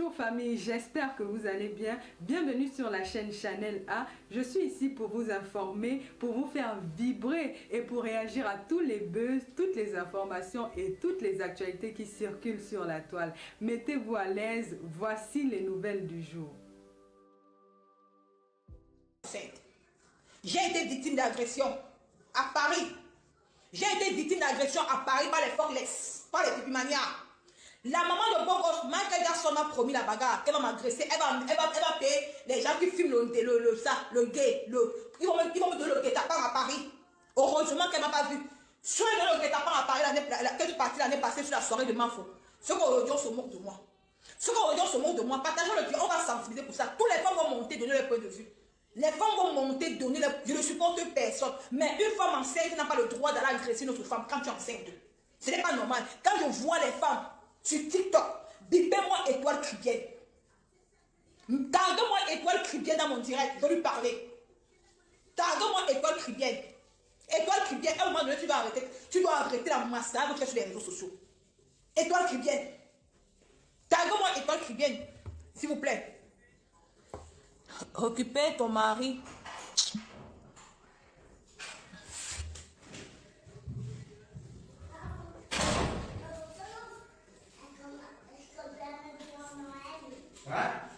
Bonjour famille, j'espère que vous allez bien. Bienvenue sur la chaîne Chanel A. Je suis ici pour vous informer, pour vous faire vibrer et pour réagir à tous les buzz, toutes les informations et toutes les actualités qui circulent sur la toile. Mettez-vous à l'aise, voici les nouvelles du jour. J'ai été victime d'agression à Paris. J'ai été victime d'agression à Paris par les Fogless, par les pipimanias. La maman de Bogos, Michael Jackson m'a promis la bagarre, qu'elle va m'agresser, elle va payer les gens qui filment le gay, ils vont me donner le guet-apens à Paris. Heureusement qu'elle ne m'a pas vu. Si elle donne le guet-apens à Paris, quand je suis partie l'année passée sur la soirée de Mafo, ceux qui aujourd'hui se moquent de moi. Ceux qui aujourd'hui se moquent de moi, partageons le video, on va sensibiliser pour ça. Tous les femmes vont monter, donner leur point de vue. Les femmes vont monter, donner leur... Je ne supporte personne. Mais une femme enceinte n'a pas le droit d'aller agresser une autre femme quand tu es enceinte. Ce n'est pas normal. Quand je vois les femmes sur TikTok, bipez-moi étoile cribienne. Tague-moi étoile cribienne dans mon direct. Je vais lui parler. Tague-moi étoile cribienne. Étoile cribienne, à un moment donné, tu dois arrêter la massacre que tu fais sur les réseaux sociaux. Étoile cribienne. Tague-moi étoile cribienne. S'il vous plaît. Occupez ton mari. Hả?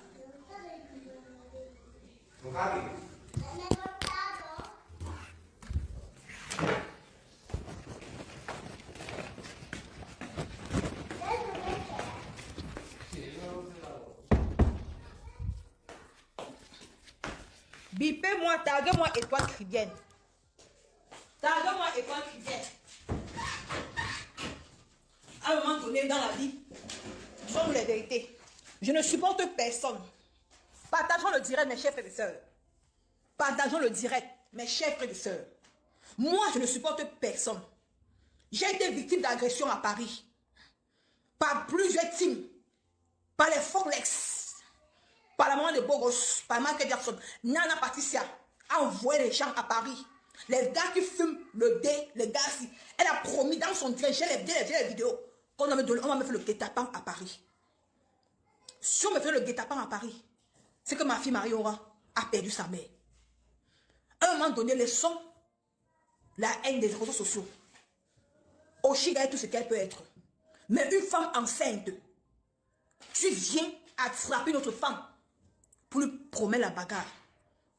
Một phát đi. Bipez-moi, taguez-moi étoile cribienne. Taguez-moi étoile cribienne. À un moment donné dans la vie, disons-nous les vérités. Je ne supporte personne. Partageons le direct, mes chers frères et sœurs. Partageons le direct, mes chers frères et sœurs. Moi, je ne supporte personne. J'ai été victime d'agression à Paris. Par plusieurs teams. Par les Folex. Par la maman de Bogos. Par Michael Jackson. Nana Patricia a envoyé les gens à Paris. Les gars qui fument le dé, les gars, elle a promis dans son direct, j'ai les vidéos, qu'on va me faire le guet-apens à Paris. Si on me fait le guet-apens à Paris, c'est que ma fille Marie-Aura a perdu sa mère. À un moment donné, les sons, la haine des réseaux sociaux, Oshiga est tout ce qu'elle peut être. Mais une femme enceinte, tu viens attraper notre femme pour lui promettre la bagarre,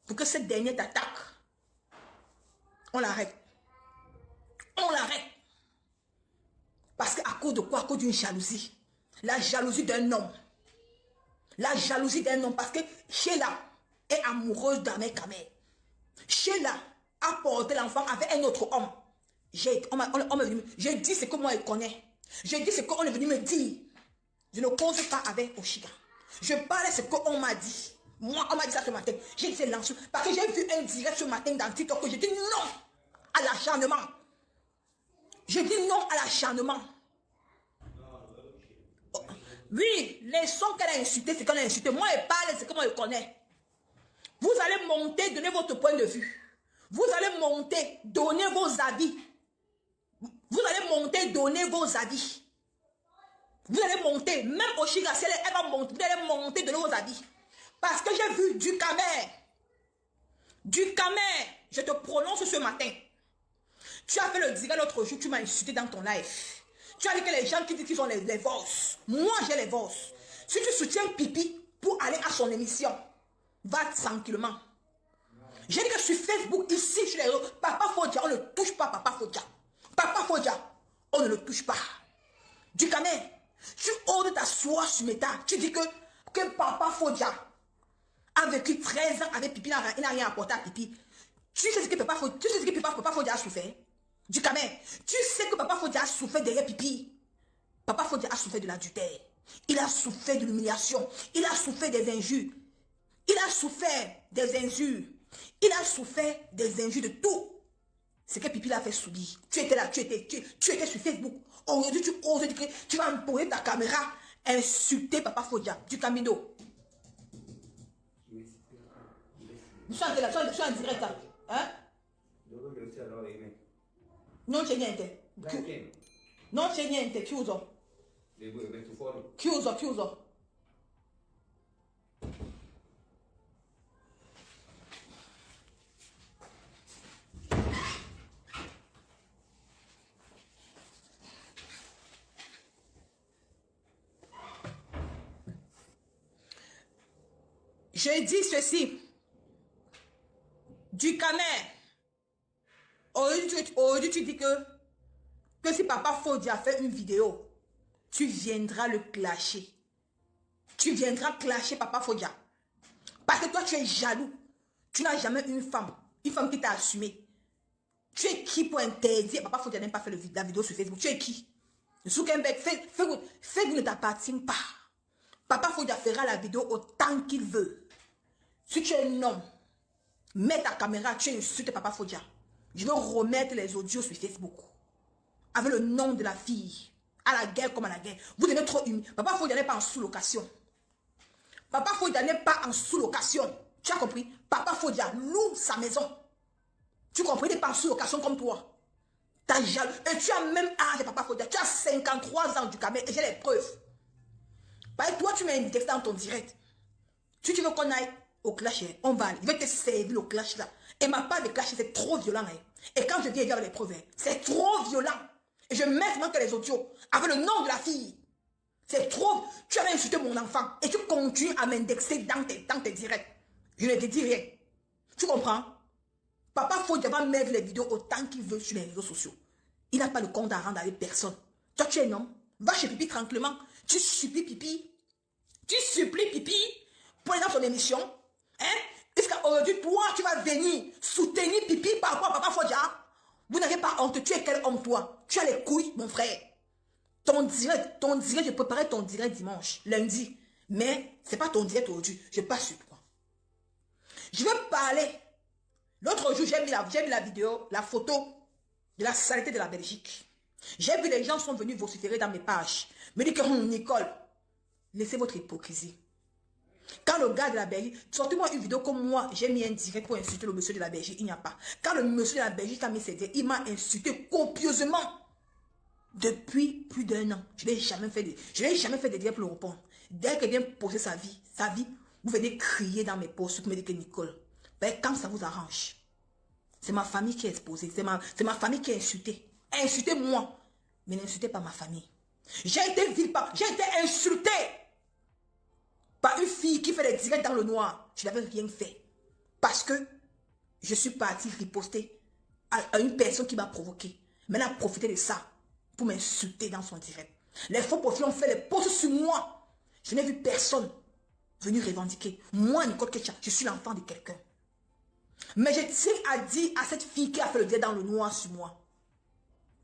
pour que cette dernière t'attaque. On l'arrête. On l'arrête. Parce qu'à cause de quoi? À cause d'une jalousie. La jalousie d'un homme. La jalousie d'un homme, parce que Sheila est amoureuse d'Ahmed Kamel. Sheila a porté l'enfant avec un autre homme. J'ai dit ce que moi je connais. J'ai dit ce qu'on est venu me dire. Je ne cause pas avec Oshiga. Je parle de ce qu'on m'a dit. Moi, on m'a dit ça ce matin. J'ai dit c'est lancé. Parce que j'ai vu un direct ce matin dans TikTok que j'ai dit non à l'acharnement. J'ai dit non à l'acharnement. Oui, les sons qu'elle a insultés, c'est qu'elle a insulté. Moi, elle parle, c'est que moi, je connais. Vous allez monter, donner votre point de vue. Vous allez monter, donner vos avis. Vous allez monter, donner vos avis. Vous allez monter, même Oshiga, elle va monter, vous allez monter, donner vos avis. Parce que j'ai vu du Kamer. Du Kamer, je te prononce ce matin. Tu as fait le direct l'autre jour, tu m'as insulté dans ton live. Tu as dit que les gens qui disent qu'ils ont les vosses. Moi, j'ai les vosses. Si tu soutiens Pipi pour aller à son émission, va tranquillement. J'ai dit que sur Facebook, ici, sur les réseaux, Papa Fodja, on ne touche pas Papa Fodja. Papa Fodja, on ne le touche pas. Du Kamer, tu oses t'asseoir sur mes tas. Tu dis que Papa Fodja a vécu 13 ans avec Pipi, il n'a rien apporté à Pipi. Tu sais ce que Papa Fodja a souffert? Du Kamer, tu sais que Papa Fodja a souffert derrière Pipi. Papa Fodja a souffert de l'adultère. Il a souffert de l'humiliation. Il a souffert des injures. Il a souffert des injures. Il a souffert des injures de tout. Ce que Pipi l'a fait subir. Tu étais là, tu étais sur Facebook. Aujourd'hui, tu oses dire que tu vas poser ta caméra, insulter Papa Fodja. Du Camino. Je suis en direct. Hein? Non c'è niente. Non c'è niente, chiuso. Le metto fuori. Chiuso. Je dis ceci. Du Camer. Aujourd'hui, tu dis que si Papa Fodi a fait une vidéo, tu viendras le clasher. Tu viendras clasher Papa Fodia. Parce que toi, tu es jaloux. Tu n'as jamais une femme qui t'a assumé. Tu es qui pour interdire? Papa Fodia n'a pas fait la vidéo sur Facebook. Tu es qui? Zuckerberg, Facebook ne t'appartient pas. Papa Fodia fera la vidéo autant qu'il veut. Si tu es un homme, mets ta caméra, tu insultes Papa Fodia. Je vais remettre les audios sur Facebook. Avec le nom de la fille. À la guerre comme à la guerre. Vous devez trop humilier. Papa Fodia n'est pas en sous-location. Papa Fodia n'est pas en sous-location. Tu as compris? Papa Fodia loue sa maison. Tu comprends? Il n'est pas en sous-location comme toi. T'as jaloux. Et tu as même âge de Papa Fodia. Tu as 53 ans du Cameroun et j'ai les preuves. Bah, toi, tu m'as indexé dans ton direct. Si tu veux qu'on aille au clash, on va aller. Je vais te servir au clash là. Et ma part de clash, c'est trop violent. Hein. Et quand je viens dire les preuves, c'est trop violent. Et je mets vraiment que les audios avec le nom de la fille. C'est trop. Tu avais insulté mon enfant et tu continues à m'indexer dans tes directs. Je ne te dis rien. Tu comprends? Papa Fodia va mettre les vidéos autant qu'il veut sur les réseaux sociaux. Il n'a pas le compte à rendre avec personne. Toi, tu es un homme. Va chez Pipi tranquillement. Tu supplies Pipi. Tu supplies Pipi pour aller dans son émission. Hein? Jusqu'aujourd'hui, toi, tu vas venir soutenir Pipi par rapport à Papa Fodia. Vous n'avez pas honte. Tu es quel homme, toi? Tu as les couilles, mon frère. Ton direct, je préparais ton direct dimanche, lundi. Mais ce n'est pas ton direct aujourd'hui. Je passe sur toi. Je vais parler. L'autre jour, j'ai mis la vidéo, la photo de la saleté de la Belgique. J'ai vu les gens sont venus vociférer dans mes pages. Me dire que Nicole, laissez votre hypocrisie. Quand le gars de la Belgique, sortez-moi une vidéo comme moi, j'ai mis un direct pour insulter le monsieur de la Belgique, il n'y a pas. Quand le monsieur de la Belgique a mis ses direct, il m'a insulté copieusement. Depuis plus d'1 an, je n'ai jamais fait de direct pour le répondre. Dès qu'il vient poser sa vie, vous venez crier dans mes posts, vous me dites que Nicole, ben, quand ça vous arrange, c'est ma famille qui est exposée, c'est ma famille qui est insultée. Insultez-moi, mais n'insultez pas ma famille. J'ai été insultée par une fille qui fait des directs dans le noir. Je n'avais rien fait. Parce que je suis partie riposter à une personne qui m'a provoqué. Mais elle a profité de ça pour m'insulter dans son direct. Les faux profils ont fait les posts sur moi. Je n'ai vu personne venir revendiquer. Moi, Nicole Ketcha, je suis l'enfant de quelqu'un. Mais je tiens à dire à cette fille qui a fait le direct dans le noir sur moi.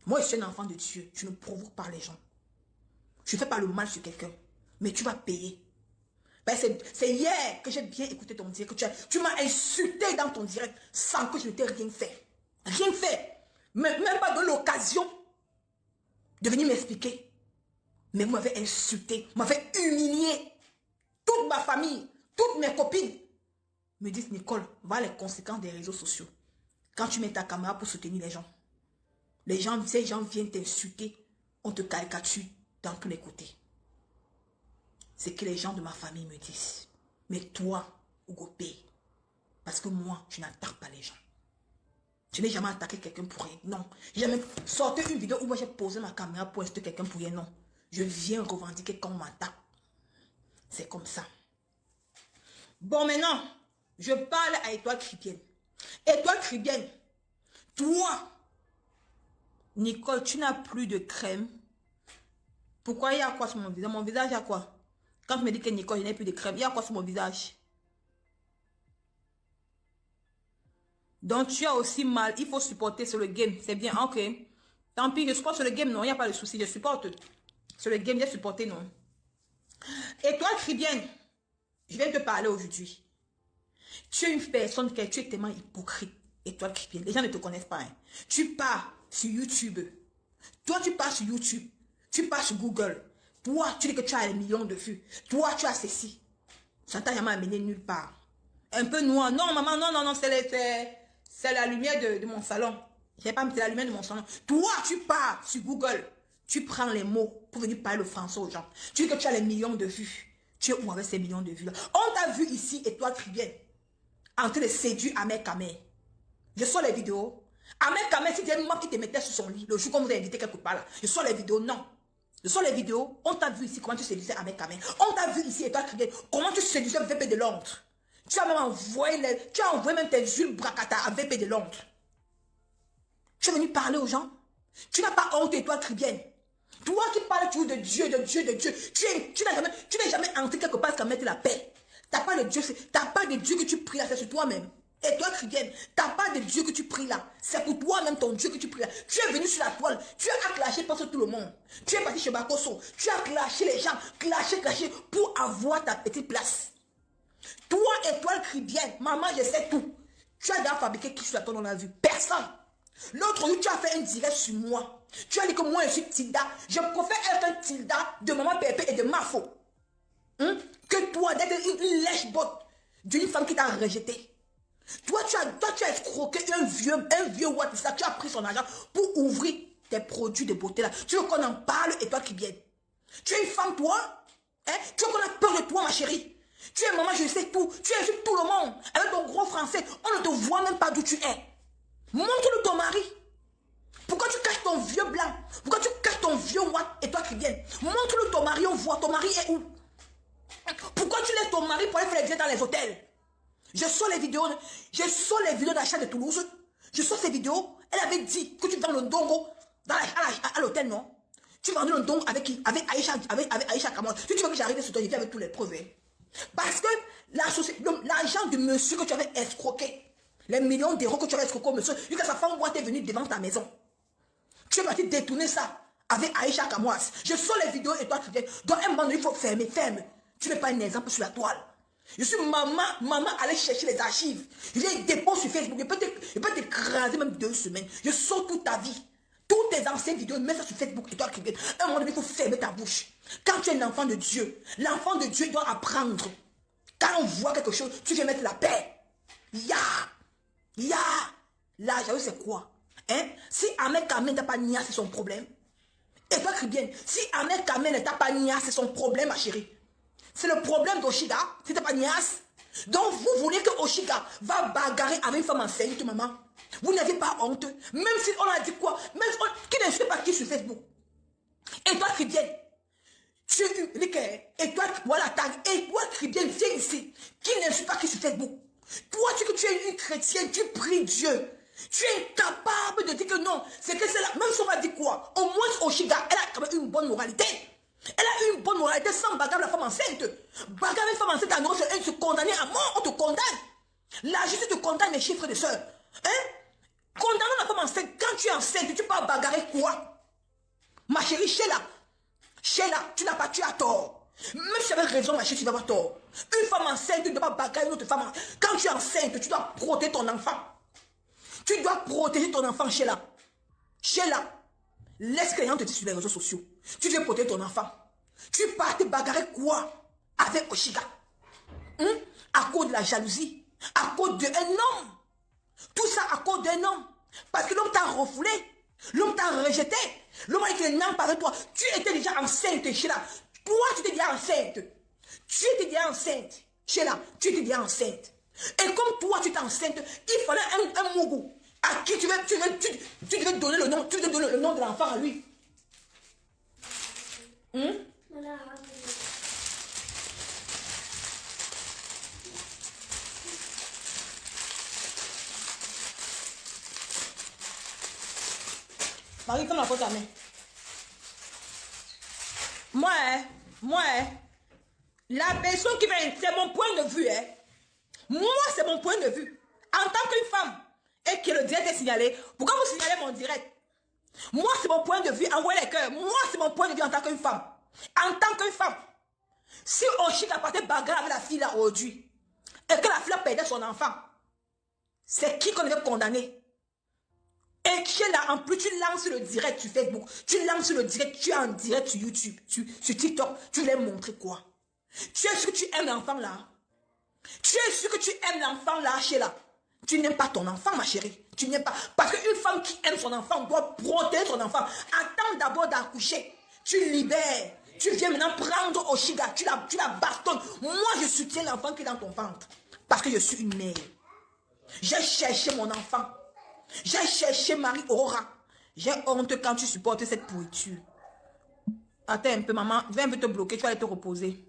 Moi, je suis un enfant de Dieu. Je ne provoque pas les gens. Je ne fais pas le mal sur quelqu'un. Mais tu vas payer. Ben, c'est hier que j'ai bien écouté ton direct. Tu m'as insulté dans ton direct sans que je ne t'ai rien fait. Rien fait. Même pas de l'occasion de venir m'expliquer. Mais vous m'avez insulté. Vous m'avez humilié. Toute ma famille, toutes mes copines me disent, Nicole, voilà les conséquences des réseaux sociaux. Quand tu mets ta caméra pour soutenir les gens, ces gens viennent t'insulter. On te caricature dans tous les côtés. C'est que les gens de ma famille me disent. Mais toi, Hugo P, parce que moi, je n'attaque pas les gens. Je n'ai jamais attaqué quelqu'un pour rien. Non. J'ai jamais sorti une vidéo où moi j'ai posé ma caméra pour insulter quelqu'un pour rien. Non. Je viens revendiquer quand on m'attaque. C'est comme ça. Bon, maintenant, je parle à Étoile Chrétienne. Étoile Chrétienne, toi, Nicole, tu n'as plus de crème. Pourquoi il y a quoi sur mon visage? Mon visage, il y a quoi? Quand tu me dis que Nicole, je n'ai plus de crème, il y a quoi sur mon visage? Donc, tu as aussi mal. Il faut supporter sur le game. C'est bien, ok. Tant pis, je supporte sur le game, non, il n'y a pas de souci. Je supporte. Sur le game, j'ai supporté, non. Et toi, Chrétienne, je viens te parler aujourd'hui. Tu es une personne qui tu es tellement hypocrite. Et toi, Chrétienne, les gens ne te connaissent pas. Hein. Tu pars sur YouTube. Toi, tu pars sur YouTube. Tu pars sur Google. Toi, tu dis que tu as des millions de vues. Toi, tu as ceci. Ça t'a jamais amené nulle part. Un peu noir. Non, maman, non, c'est la lumière de mon salon. Je sais pas, c'est la lumière de mon salon. Toi, tu pars sur Google. Tu prends les mots pour venir parler le français aux gens. Tu dis que tu as les millions de vues. Tu es où avec ces millions de vues là? On t'a vu ici, et toi, Chrétienne, en train de séduire Ahmed Kamer. Je sors les vidéos. Ahmed Kamer, si c'était moi qui te mettais sur son lit, le jour qu'on vous a invité quelque part là, je sors les vidéos, non. Je sors les vidéos, on t'a vu ici comment tu séduisais Ahmed Kamer. On t'a vu ici, et toi, Chrétienne, comment tu séduisais VP de Londres. Tu as même envoyé, même tes huiles bracata à VP de Londres. Tu es venu parler aux gens. Tu n'as pas honte et toi, Tribienne. Toi qui parles toujours de Dieu, de Dieu, de Dieu. Tu n'es jamais entré quelque part pour mettre la paix. Tu n'as pas de Dieu, que tu pries là, c'est sur toi-même. Et toi, Tribienne, tu n'as pas de Dieu que tu pries là. C'est pour toi-même ton Dieu que tu pries là. Tu es venu sur la toile. Tu as clashé par tout le monde. Tu es parti chez Bakoso. Tu as clashé les gens. Clashé pour avoir ta petite place. Toi, étoile Tribienne, maman, je sais tout. Tu as déjà fabriqué qui sur la toile, on a vu. Personne. L'autre jour, tu as fait un direct sur moi. Tu as dit que moi, je suis Tilda. Je préfère être un Tilda de maman Pépé et de Mafo. Que toi, d'être une lèche-botte d'une femme qui t'a rejeté. Toi, tu as escroqué un vieux WhatsApp. Tu as pris son argent pour ouvrir tes produits de beauté là. Tu veux qu'on en parle et toi qui viens. Tu es une femme, toi. Tu veux qu'on a peur de toi, ma chérie. Tu es maman, je sais tout. Tu es sur tout le monde. Avec ton gros français, on ne te voit même pas d'où tu es. Montre-le ton mari. Pourquoi tu caches ton vieux blanc? Pourquoi tu caches ton vieux Watt et toi qui viens? Montre-le ton mari, on voit. Ton mari est où? Pourquoi tu laisses ton mari pour aller faire les visites dans les hôtels? Je sors les vidéos d'achat de Toulouse. Je sors ces vidéos. Elle avait dit que tu vends le dongo à l'hôtel, non? Tu vendais le dongo avec Aïcha Kamon. Si tu veux que j'arrive sur toi, je viens avec tous les preuves. Parce que l'argent du monsieur que tu avais escroqué, les millions d'euros que tu avais escroqué au monsieur, jusqu'à sa femme est venue devant ta maison. Tu es parti détourner ça avec Aïcha Kamouas. Je sors les vidéos et toi tu viens. Dans un moment, il faut fermer. Tu n'es pas un exemple sur la toile. Je suis maman allait chercher les archives. J'ai dépose sur Facebook. Je peux t'écraser même 2 semaines. Je sors toute ta vie. Toutes tes anciennes vidéos, mets ça sur Facebook et toi qui viens. Un moment donné, il faut fermer ta bouche. Quand tu es l'enfant de Dieu, l'enfant de Dieu doit apprendre. Quand on voit quelque chose, tu viens mettre la paix. Là, j'avoue, c'est quoi? Si Ahmed Kamel n'a pas niasse, c'est son problème. Et toi, Kribienne, si Ahmed Kamel n'a pas niasse, c'est son problème, ma chérie. C'est le problème d'Oshiga, si t'as pas niasse. Donc, vous voulez que Oshiga va bagarrer avec une femme enceinte, maman? Vous n'avez pas honte? Même si on a dit quoi? Même si qui ne sait pas qui sur Facebook? Et toi, Kribienne, tu es et toi, voilà, tag. Et toi, Kribienne, viens ici. Qui ne sait pas qui sur Facebook? Toi, tu es une chrétienne, tu pries Dieu. Tu es incapable de dire que non. C'est que c'est là. Même si on va dire quoi? Au moins, Oshiga, elle a quand même une bonne moralité. Elle a une bonne moralité sans bagarre la femme enceinte. Bagarre une femme enceinte à nouveau, elle se condamne à mort, on te condamne. La justice te condamne, mes chiffres de soeurs. Condamnons la femme enceinte. Quand tu es enceinte, tu peux bagarrer quoi? Ma chérie, Sheila, tu n'as pas, tu as tort. Même si tu avais raison, ma chérie, tu vas avoir tort. Une femme enceinte, tu ne dois pas bagarrer une autre femme. Quand tu es enceinte, tu dois protéger ton enfant. Tu dois protéger ton enfant, Sheila. Laisse que les gens te disent sur les réseaux sociaux. Tu viens protéger ton enfant. Tu pars te bagarrer quoi avec Oshiga? À cause de la jalousie. À cause d'un homme. Tout ça à cause d'un homme. Parce que l'homme t'a refoulé. L'homme t'a rejeté. L'homme a été n'aime pas avec toi. Tu étais déjà enceinte, Sheila. Toi, tu étais déjà enceinte. Sheila, tu étais déjà enceinte. Et comme toi, tu es enceinte, il fallait un mougou. À qui tu devais donner le nom, tu devais donner le nom de l'enfant à lui. Marie, ferme la porte à main. Moi, la personne qui va, c'est mon point de vue, Moi, c'est mon point de vue. En tant qu'une femme, et que le direct est signalé, pourquoi vous signalez mon direct? Moi, c'est mon point de vue. Envoyez les cœurs. Moi, c'est mon point de vue en tant qu'une femme. En tant qu'une femme. Si Oshiga partait bagarre avec la fille là aujourd'hui, et que la fille perdait son enfant, c'est qui qu'on devait condamner? Et qui est là, en plus, tu lances le direct sur Facebook, tu lances le direct, tu es en direct sur YouTube, sur TikTok, tu voulais montrer quoi? Tu es sûr que tu aimes l'enfant là? Tu es sûr que tu aimes l'enfant là, Sheila? Tu n'aimes pas ton enfant, ma chérie. Tu n'aimes pas. Parce qu'une femme qui aime son enfant doit protéger son enfant. Attends d'abord d'accoucher. Tu libères. Tu viens maintenant prendre Oshiga. Tu la bastonnes. Moi, je soutiens l'enfant qui est dans ton ventre. Parce que je suis une mère. J'ai cherché mon enfant. J'ai cherché Marie Aurora. J'ai honte quand tu supportes cette pourriture. Attends un peu, maman. Viens un peu te bloquer. Tu vas aller te reposer.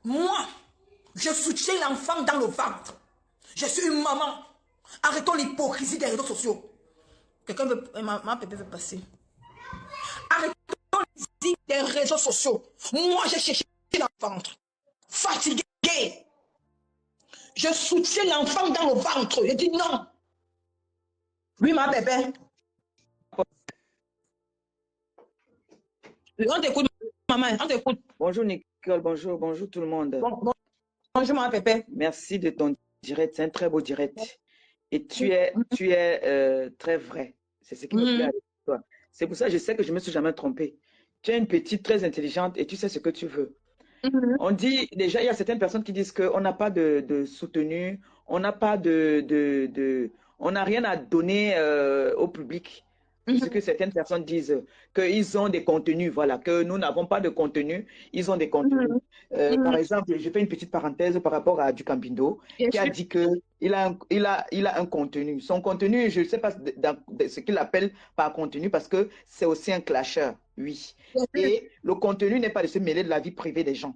Moi, je soutiens l'enfant dans le ventre. Je suis une maman. Arrêtons l'hypocrisie des réseaux sociaux. Quelqu'un veut... Ma bébé veut passer. Arrêtons l'hypocrisie des réseaux sociaux. Moi, j'ai cherché dans le ventre. Fatigué. Je soutiens l'enfant dans le ventre. Je dis non. Oui, ma bébé. On t'écoute, maman. On t'écoute. Bonjour Nicole, bonjour tout le monde. Bonjour, ma bébé. Merci de ton direct, c'est un très beau direct. Et tu es très vrai. C'est ce qui me plaît avec toi. C'est pour ça que je sais que je ne me suis jamais trompée. Tu es une petite très intelligente et tu sais ce que tu veux. On dit, déjà, il y a certaines personnes qui disent qu'on n'a pas de soutenu, on n'a pas on n'a rien à donner au public. Ce que certaines personnes disent, qu'ils ont des contenus, voilà, que nous n'avons pas de contenu, ils ont des contenus. Par exemple, je fais une petite parenthèse par rapport à Ducambindo, qui a dit qu'il a un contenu. Son contenu, je ne sais pas ce qu'il appelle par contenu, parce que c'est aussi un clasheur, oui. Et le contenu n'est pas de se mêler de la vie privée des gens.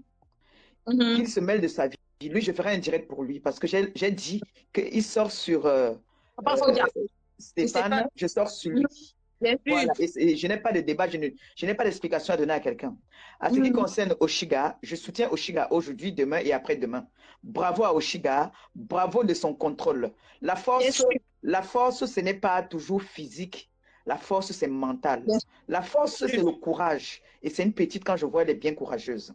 Qu'il se mêle de sa vie. Lui, je ferai un direct pour lui, parce que j'ai dit qu'il sort sur Stéphane, je sors sur lui. Voilà. Et je n'ai pas de débat, je n'ai pas d'explication à donner à quelqu'un. À ce qui concerne Oshiga, je soutiens Oshiga aujourd'hui, demain et après-demain. Bravo à Oshiga, bravo de son contrôle. La force, ce n'est pas toujours physique. La force, c'est mental. La force, c'est le courage. Et c'est une petite, quand je vois, elle est bien courageuse.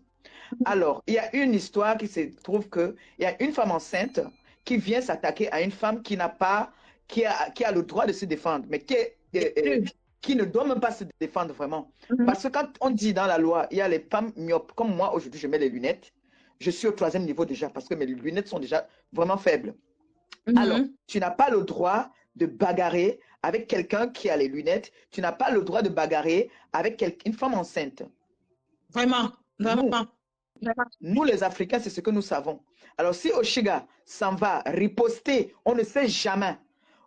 Alors, il y a une histoire qui se trouve qu'il y a une femme enceinte qui vient s'attaquer à une femme qui a le droit de se défendre, mais qui ne doit même pas se défendre vraiment. Parce que quand on dit dans la loi, il y a les femmes myopes, comme moi aujourd'hui je mets les lunettes, je suis au 3e niveau déjà parce que mes lunettes sont déjà vraiment faibles. Alors, tu n'as pas le droit de bagarrer avec quelqu'un qui a les lunettes, tu n'as pas le droit de bagarrer avec une femme enceinte. Vraiment. Nous, les Africains, c'est ce que nous savons. Alors, si Oshiga s'en va riposter, on ne sait jamais.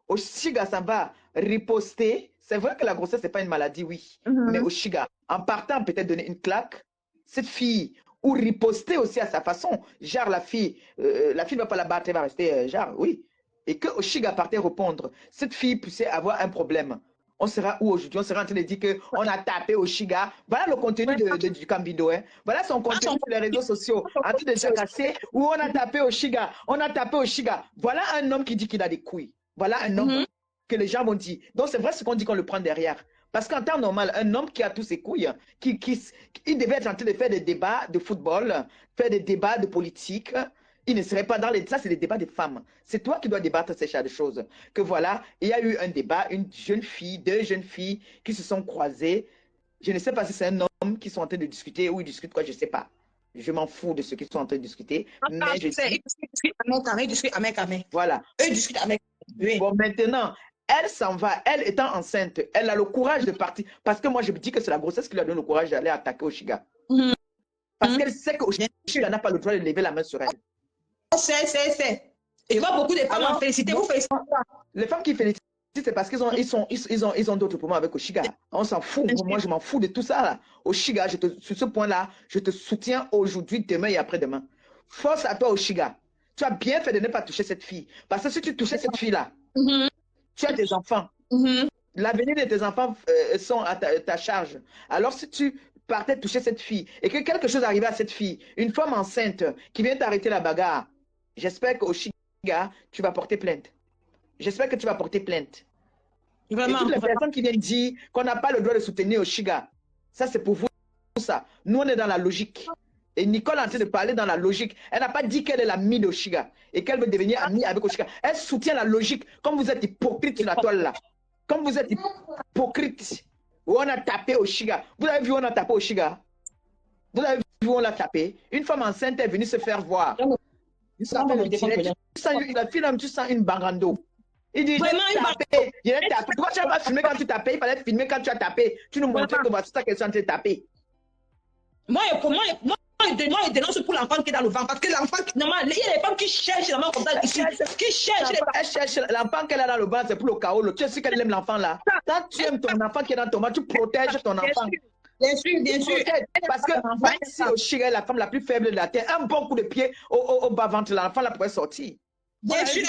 Oshiga s'en va riposter. C'est vrai que la grossesse, ce n'est pas une maladie, oui. Mais Oshiga, en partant peut-être donner une claque, cette fille, ou riposter aussi à sa façon. Genre, la fille ne va pas la battre, elle va rester, genre, oui. Et que Oshiga partait répondre, cette fille puissait avoir un problème. On sera où aujourd'hui? On sera en train de dire qu'on a tapé Oshiga. Voilà le contenu du Cambindo. Hein. Voilà son contenu sur les réseaux sociaux. En train de jacasser, où on a tapé Oshiga. On a tapé Oshiga. Voilà un homme qui dit qu'il a des couilles. Voilà un homme que les gens vont dire. Donc c'est vrai ce qu'on dit qu'on le prend derrière. Parce qu'en temps normal, un homme qui a tous ses couilles, il devait être en train de faire des débats de football, faire des débats de politique. Il ne serait pas dans les... Ça, c'est les débats des femmes. C'est toi qui dois débattre ces genre de choses. Que voilà, il y a eu un débat, deux jeunes filles qui se sont croisées. Je ne sais pas si c'est un homme qui sont en train de discuter ou ils discutent quoi, je ne sais pas. Je m'en fous de ce qu'ils sont en train de discuter. Mais je dis... Ils discutent à main. Voilà. Eux discutent à main. Oui. Bon, maintenant, elle s'en va. Elle étant enceinte, elle a le courage de partir. Parce que moi, je me dis que c'est la grossesse qui lui a donné le courage d'aller attaquer Oshiga. Parce qu'elle sait qu'Oshiga n'a pas le droit de lever la main sur elle. C'est. Et je vois beaucoup de femmes féliciter. Vous félicitez. Les femmes qui félicitent, c'est parce qu'ils ont d'autres problèmes avec Oshiga. On s'en fout. Moi, je m'en fous de tout ça. Là. Oshiga, sur ce point-là, je te soutiens aujourd'hui, demain et après-demain. Force à toi, Oshiga. Tu as bien fait de ne pas toucher cette fille. Parce que si tu touchais cette fille-là, tu as des enfants. L'avenir de tes enfants sont à ta charge. Alors, si tu partais toucher cette fille et que quelque chose arrivait à cette fille, une femme enceinte qui vient t'arrêter la bagarre, j'espère qu'Oshiga, tu vas porter plainte. J'espère que tu vas porter plainte. Vraiment, et toutes les personnes qui viennent dire qu'on n'a pas le droit de soutenir Oshiga, ça c'est pour vous ça. Nous, on est dans la logique. Et Nicole est en train de parler dans la logique. Elle n'a pas dit qu'elle est l'amie d'Oshiga et qu'elle veut devenir amie avec Oshiga. Elle soutient la logique. Comme vous êtes hypocrite sur la toile là. Comme vous êtes hypocrite. Où on a tapé Oshiga. Vous avez vu où on a tapé Oshiga? Vous avez vu où on l'a tapé? Une femme enceinte est venue se faire voir. La fille, tu sens une barando. Il dit, tapé. Pourquoi tu n'as pas filmé quand tu tapais? Il fallait filmer quand tu as tapé. Tu nous montrais que voici ça qu'elle est en train de taper. Moi, je dénonce pour l'enfant qui est dans le ventre. Parce que l'enfant, normalement, il y a des femmes qui cherchent l'enfant comme ça. Qui cherchent. Elle cherche l'enfant qu'elle a dans le ventre, c'est pour le chaos. Tu sais qu'elle aime l'enfant là. Quand tu aimes ton enfant qui est dans ton ventre, tu protèges ton enfant. Bien sûr, bien sûr. Parce que même si Oshiga est la femme la plus faible de la terre, un bon coup de pied au bas-ventre, l'enfant là pourrait sortir. Bien sûr,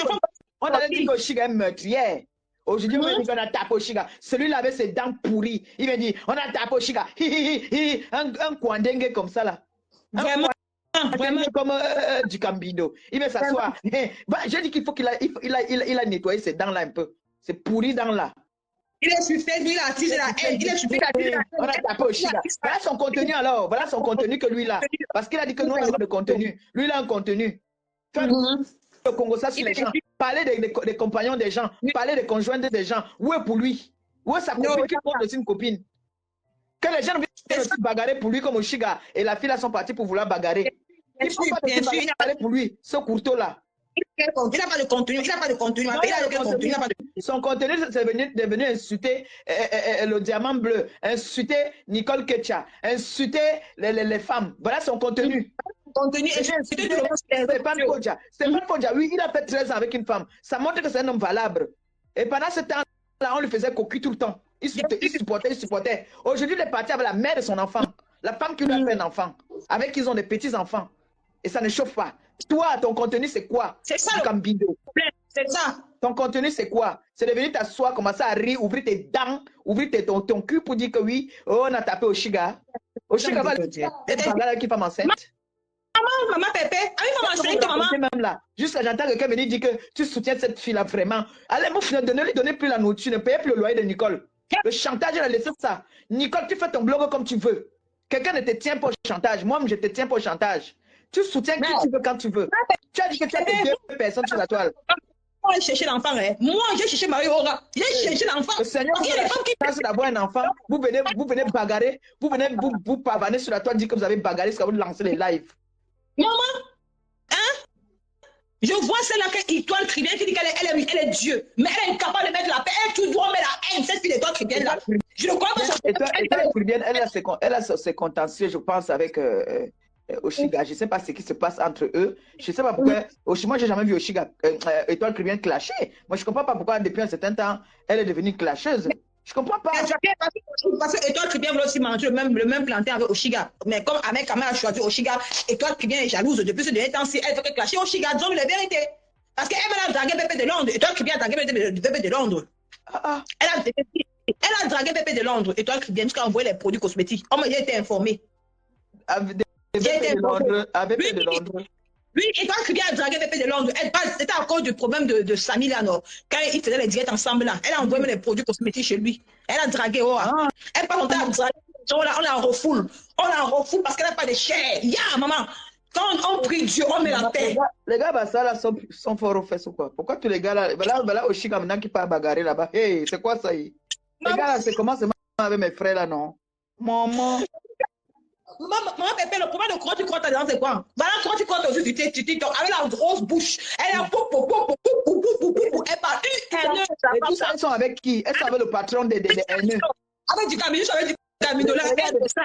On allait dire qu'Oshiga est meurtrière. Aujourd'hui, on va dire qu'on a tapé Oshiga. Celui-là avec ses dents pourries. Il va dire, on a tapé Oshiga. Un Kwandengue comme ça là. Vraiment. Vraiment. Comme du Cambido. Il va s'asseoir. J'ai dit qu'il faut qu'il a nettoyé ses dents là un peu. C'est pourri dents là. Il est suffisant, lui, il a attisé la haine. Il est suffisant. On a tapé Oshiga. Voilà son contenu alors. Voilà son contenu que lui là. Parce qu'il a dit que nous, on a de contenu. Lui, il a un contenu. Le Congo, ça sur les gens. Parler des compagnons des gens. Parler des conjoints des gens. Où est pour lui? Où est sa copine qui porte aussi une copine? Que les gens viennent aussi bagarrer pour lui comme Oshiga. Et la fille là sont partis pour vouloir bagarrer. Il faut pas bagarrer pour lui. Ce couteau là. Il n'a pas de contenu. Il n'a pas de contenu. Son contenu, c'est devenu insulter le diamant bleu, insulter Nicole Ketcha, insulter les femmes. Voilà son contenu. Stéphane Kodja. Stéphane Kodja, oui, il a fait 13 ans avec une femme. Ça montre que c'est un homme valable. Et pendant ce temps-là, on lui faisait cocu tout le temps. Il supportait. Aujourd'hui, il est parti avec la mère de son enfant. La femme qui lui a fait un enfant. Avec qui ils ont des petits-enfants. Et ça ne chauffe pas. Toi, ton contenu, c'est quoi? C'est ça. C'est ça. Ton contenu, c'est quoi? C'est de venir t'asseoir, commencer à rire, ouvrir tes dents, ouvrir ton cul pour dire que oui, on a tapé Oshiga. Oshiga va être bagarre avec une femme enceinte. Maman Pépé, maman chérie, maman. Même là, jusqu'à j'entends quelqu'un venir dire que tu soutiens cette fille-là vraiment. Allez, mon frère, ne lui donnez plus la nourriture, ne payez plus le loyer de Nicole. Le chantage, elle a laissé ça. Nicole, tu fais ton blog comme tu veux. Quelqu'un ne te tient pas au chantage. Moi, je te tiens pas au chantage. Tu soutiens qui tu veux quand tu veux. Tu as dit que tu as deux personnes sur la toile. Moi, j'ai cherché l'enfant. Moi, j'ai cherché Marie-Aura. J'ai cherché l'enfant. Le Seigneur vous a d'avoir un enfant. Vous venez bagarrer. Vous venez vous pavaner sur la toile, dire que vous avez bagarré, parce que vous lancez les lives. Maman, hein? Je vois celle-là qui étoile tribune qui dit qu'elle est Dieu. Mais elle est incapable de mettre la paix. Elle tout droit met la haine. Cette fille d'étoile tribune là. Je ne crois pas ça. Étoile tribune, elle a ses contentieux, je pense, avec Oshiga. Je ne sais pas ce qui se passe entre eux. Je ne sais pas pourquoi. Moi, je n'ai jamais vu Oshiga, étoile tribune clasher. Moi, je ne comprends pas pourquoi, depuis un certain temps, elle est devenue clasheuse. Je ne comprends pas. Parce que Étoile Tribune veut aussi manger le même plantain avec Oshiga. Mais comme Ahmed Kamel a choisi Oshiga, Étoile Tribune est jalouse depuis ce dernier temps. Si elle veut que clasher Oshiga, disons la vérité. Parce qu'elle va draguer Pépé de Londres. Étoile Tribune a dragué Pépé de Londres. Elle a dragué Pépé de Londres. Étoile Tribune jusqu'à envoyer les produits cosmétiques. Oh, mais j'ai été informé. J'ai été informé. Pépé de Londres. Oui, Étoile Tribune a dragué Pépé de Londres. C'était à cause du problème de Samy là, non? Quand ils faisaient les directs ensemble là, elle a envoyé les produits cosmétiques chez lui. Elle a dragué, elle part en train de draguer. On la refoule. On la refoule parce qu'elle n'a pas de chair. Maman. Quand on prie Dieu, on met la paix. Les gars, ça là sont forts aux fesses ou quoi? Pourquoi tous les gars là, voilà Oshiga maintenant qui part bagarrer là-bas? Hey, c'est quoi ça? Les gars là, c'est comment c'est avec mes frères là, non? Maman. Maman Pépé, le problème de croix, tu crois dedans, c'est quoi? Voilà, croix, tu crois aussi, tu avec la grosse bouche. Elle a elle parle et tout ça, elles sont avec qui? Elles sont avec le patron des haineux. Avec du Camino, avec du Camino.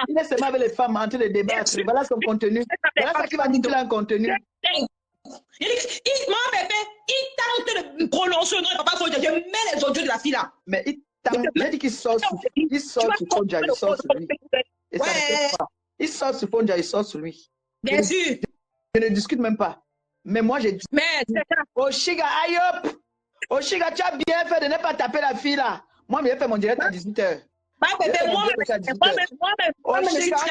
Il est seulement avec les femmes en train de débattre. Voilà son contenu. Voilà ça qui va dire qu'il a un contenu. Maman Pépé, il tente de prononcer le nom de Papa Kodja. Je mets les audios de la fille là. Mais il tente, il dit qu'il sort sur Kodja, il sort sur lui. Et ça ne fait pas. Il sort sur Kodja, il sort sur lui. Bien sûr. Je ne discute même pas. Mais moi, j'ai dit, Oshiga, aïe hop! Oshiga, tu as bien fait de ne pas taper la fille là. Moi, j'ai fait mon direct à 18h. Oshiga, on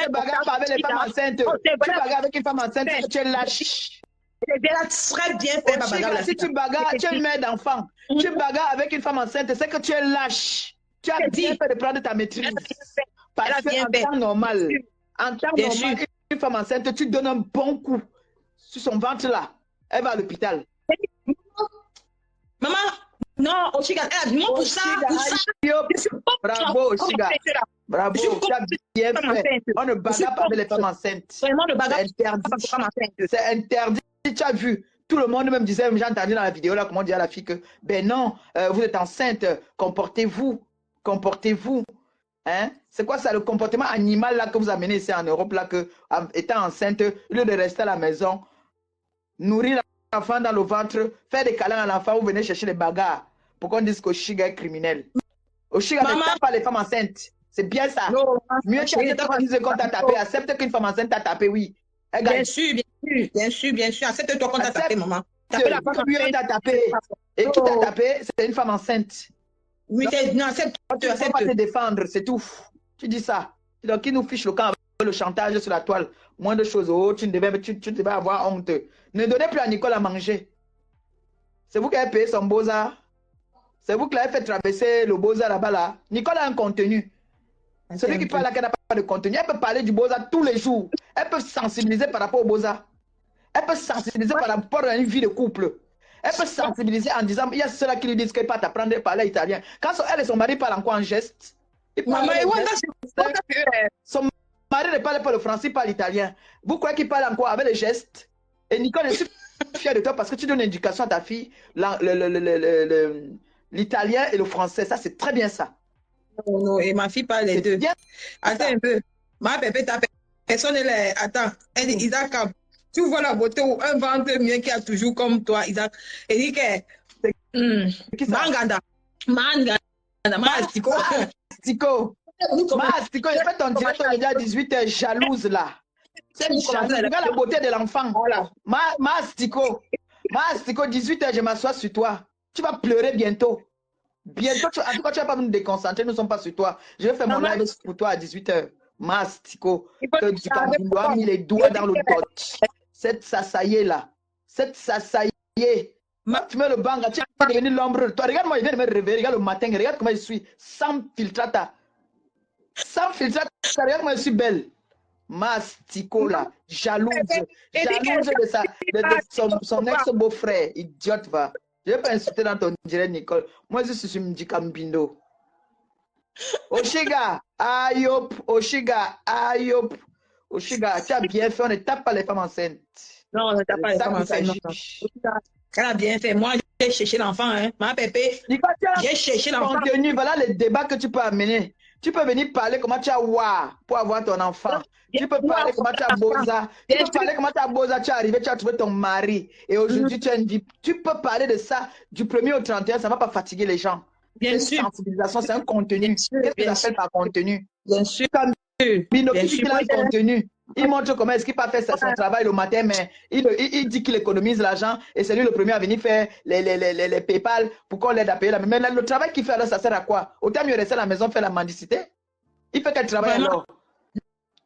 ne bagarre pas avec les femmes enceintes. Tu bagarres avec une femme enceinte, tu es lâche. Très bien fait, Oshiga, si tu bagarres, tu es une mère d'enfant. Tu bagarres avec une femme enceinte, c'est que tu es lâche. Tu as bien fait de prendre ta maîtrise. Parce qu'en temps normal, une femme enceinte, tu donnes un bon coup sur son ventre là. Elle va à l'hôpital. Maman, non, Oshiga, elle a dit non pour ça. Bravo, Oshiga. Bravo, tu as bien fait. On ne bagarre pas avec les femmes enceintes. C'est interdit. Tu as vu. Tout le monde même disait, j'ai entendu dans la vidéo là, comment on dit à la fille que, ben non, vous êtes enceinte, comportez-vous. Comportez-vous. Hein? C'est quoi ça, le comportement animal là que vous amenez ici en Europe là, que étant enceinte, au lieu de rester à la maison, nourrir l'enfant dans le ventre, faire des câlins à l'enfant, vous venez chercher les bagarres. Pourquoi on dit qu'Oshiga est criminel? Oshiga ne tape pas les femmes enceintes. C'est bien ça. Non, Mieux tu acceptes qu'on dise qu'on t'a tapé. Accepte qu'une femme enceinte t'a tapé, oui. Bien sûr, bien sûr, bien sûr, bien sûr. Accepte-toi qu'on t'a tapé, maman. Tapé la femme Lui, on t'a tapé. Et qui t'a tapé, c'est une femme enceinte. Oui, non, accepte-toi, Tu ne peux pas te défendre, c'est tout. Tu dis ça. Donc, qui nous fiche le camp avec le chantage sur la toile. Moins de choses. Oh, tu devais avoir honte. Ne donnez plus à Nicole à manger. C'est vous qui avez payé son beaux-arts. C'est vous qui l'avez fait traverser le beaux-arts là-bas. Là. Nicole a un contenu. Celui qui parle là, qui n'a pas de contenu, elle peut parler du beaux-arts tous les jours. Elle peut sensibiliser par rapport au beaux-arts. Elle peut sensibiliser par rapport à une vie de couple. Elle peut sensibiliser en disant, il y a ceux-là qui lui disent qu'elle ne peut pas t'apprendre à parler italien. Quand elle et son mari parlent encore en geste, son mari ne parle pas le français, il parle l'italien. Vous croyez qu'il parle encore avec les gestes? Et Nicole, je suis fière de toi parce que tu donnes une éducation à ta fille, l'italien et le français. Ça, c'est très bien ça. Non, non, et ma fille parle les deux. Attends un peu. Ma pépé, ta personne, elle est... Attends, elle dit, Isaac, tu vois la beauté ou un ventre mien qui a toujours comme toi, Isaac. Et dit que... Manganda. Mastico. Mastico. Mastico, il fait ton direct aujourd'hui à 18h, jalouse là. Regarde la beauté de l'enfant. Voilà. Mastico. Mastico, 18h, je m'assois sur toi. Tu vas pleurer bientôt. Bientôt, en tout cas, tu ne vas pas nous déconcentrer, nous ne sommes pas sur toi. Je vais faire mon live pour toi à 18h. Mastico. Tu as mis les doigts dans le dot. Cette sassaillée là. Cette sassaillée. Tu mets le banga, tu es devenu l'ombre. Toi, regarde-moi, il vient de me réveiller. Regarde le matin, regarde comment je suis. Sans filtrata. Sans filtrata, regarde comment je suis belle. Mastico là. Jalouse. Jalouse de son ex-beau-frère. Idiote, va. Je ne vais pas insulter dans ton direct, Nicole. Moi, je suis Mdikambindo. Oshiga, Ayop, Oshiga, Ayop. Oshiga, tu as bien fait, on ne tape pas les femmes enceintes. Non, on ne tape pas les femmes enceintes. Elle a bien fait. Moi, j'ai cherché l'enfant, hein. Ma pépé, j'ai cherché l'enfant. Voilà les débats que tu peux amener. Tu peux venir parler comment tu as pour avoir ton enfant. Tu peux parler comment tu as Boza. Tu peux parler comment tu as Boza, tu es arrivé, tu as trouvé ton mari. Et aujourd'hui, tu as une vie. Tu peux parler de ça du 1er au 31, ça ne va pas fatiguer les gens. Bien sûr. Sensibilisation, c'est un contenu. Qu'est-ce que tu appelles par contenu? Bien sûr. Comme Binoki, il a un contenu. Il montre comment est-ce qu'il peut faire son travail le matin, mais il dit qu'il économise l'argent et c'est lui le premier à venir faire les PayPal pour qu'on l'aide à payer la même. Mais le travail qu'il fait alors, ça sert à quoi? Autant mieux rester à la maison faire la mendicité. Il fait quel travail alors?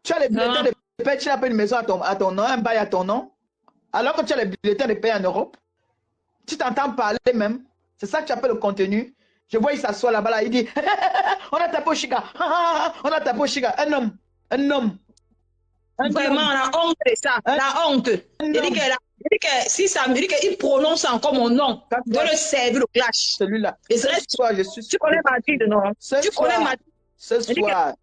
Tu as les bulletins de paie, tu n'as pas une maison à ton nom, un bail à ton nom, alors que tu as les bulletins de paie en Europe. Tu t'entends parler même. C'est ça que tu appelles le contenu. Je vois, il s'assoit là-bas, là, il dit on a tapé au Chiga. On a tapé au Chiga. Un homme. Un homme. Vraiment, la honte de ça. La honte. Il dit que si ça me dit qu'il prononce encore mon nom, de le servir le clash. Celui-là. Et ce soir, je suis. Tu connais Madrid, non? Tu connais Madrid. Ce soir,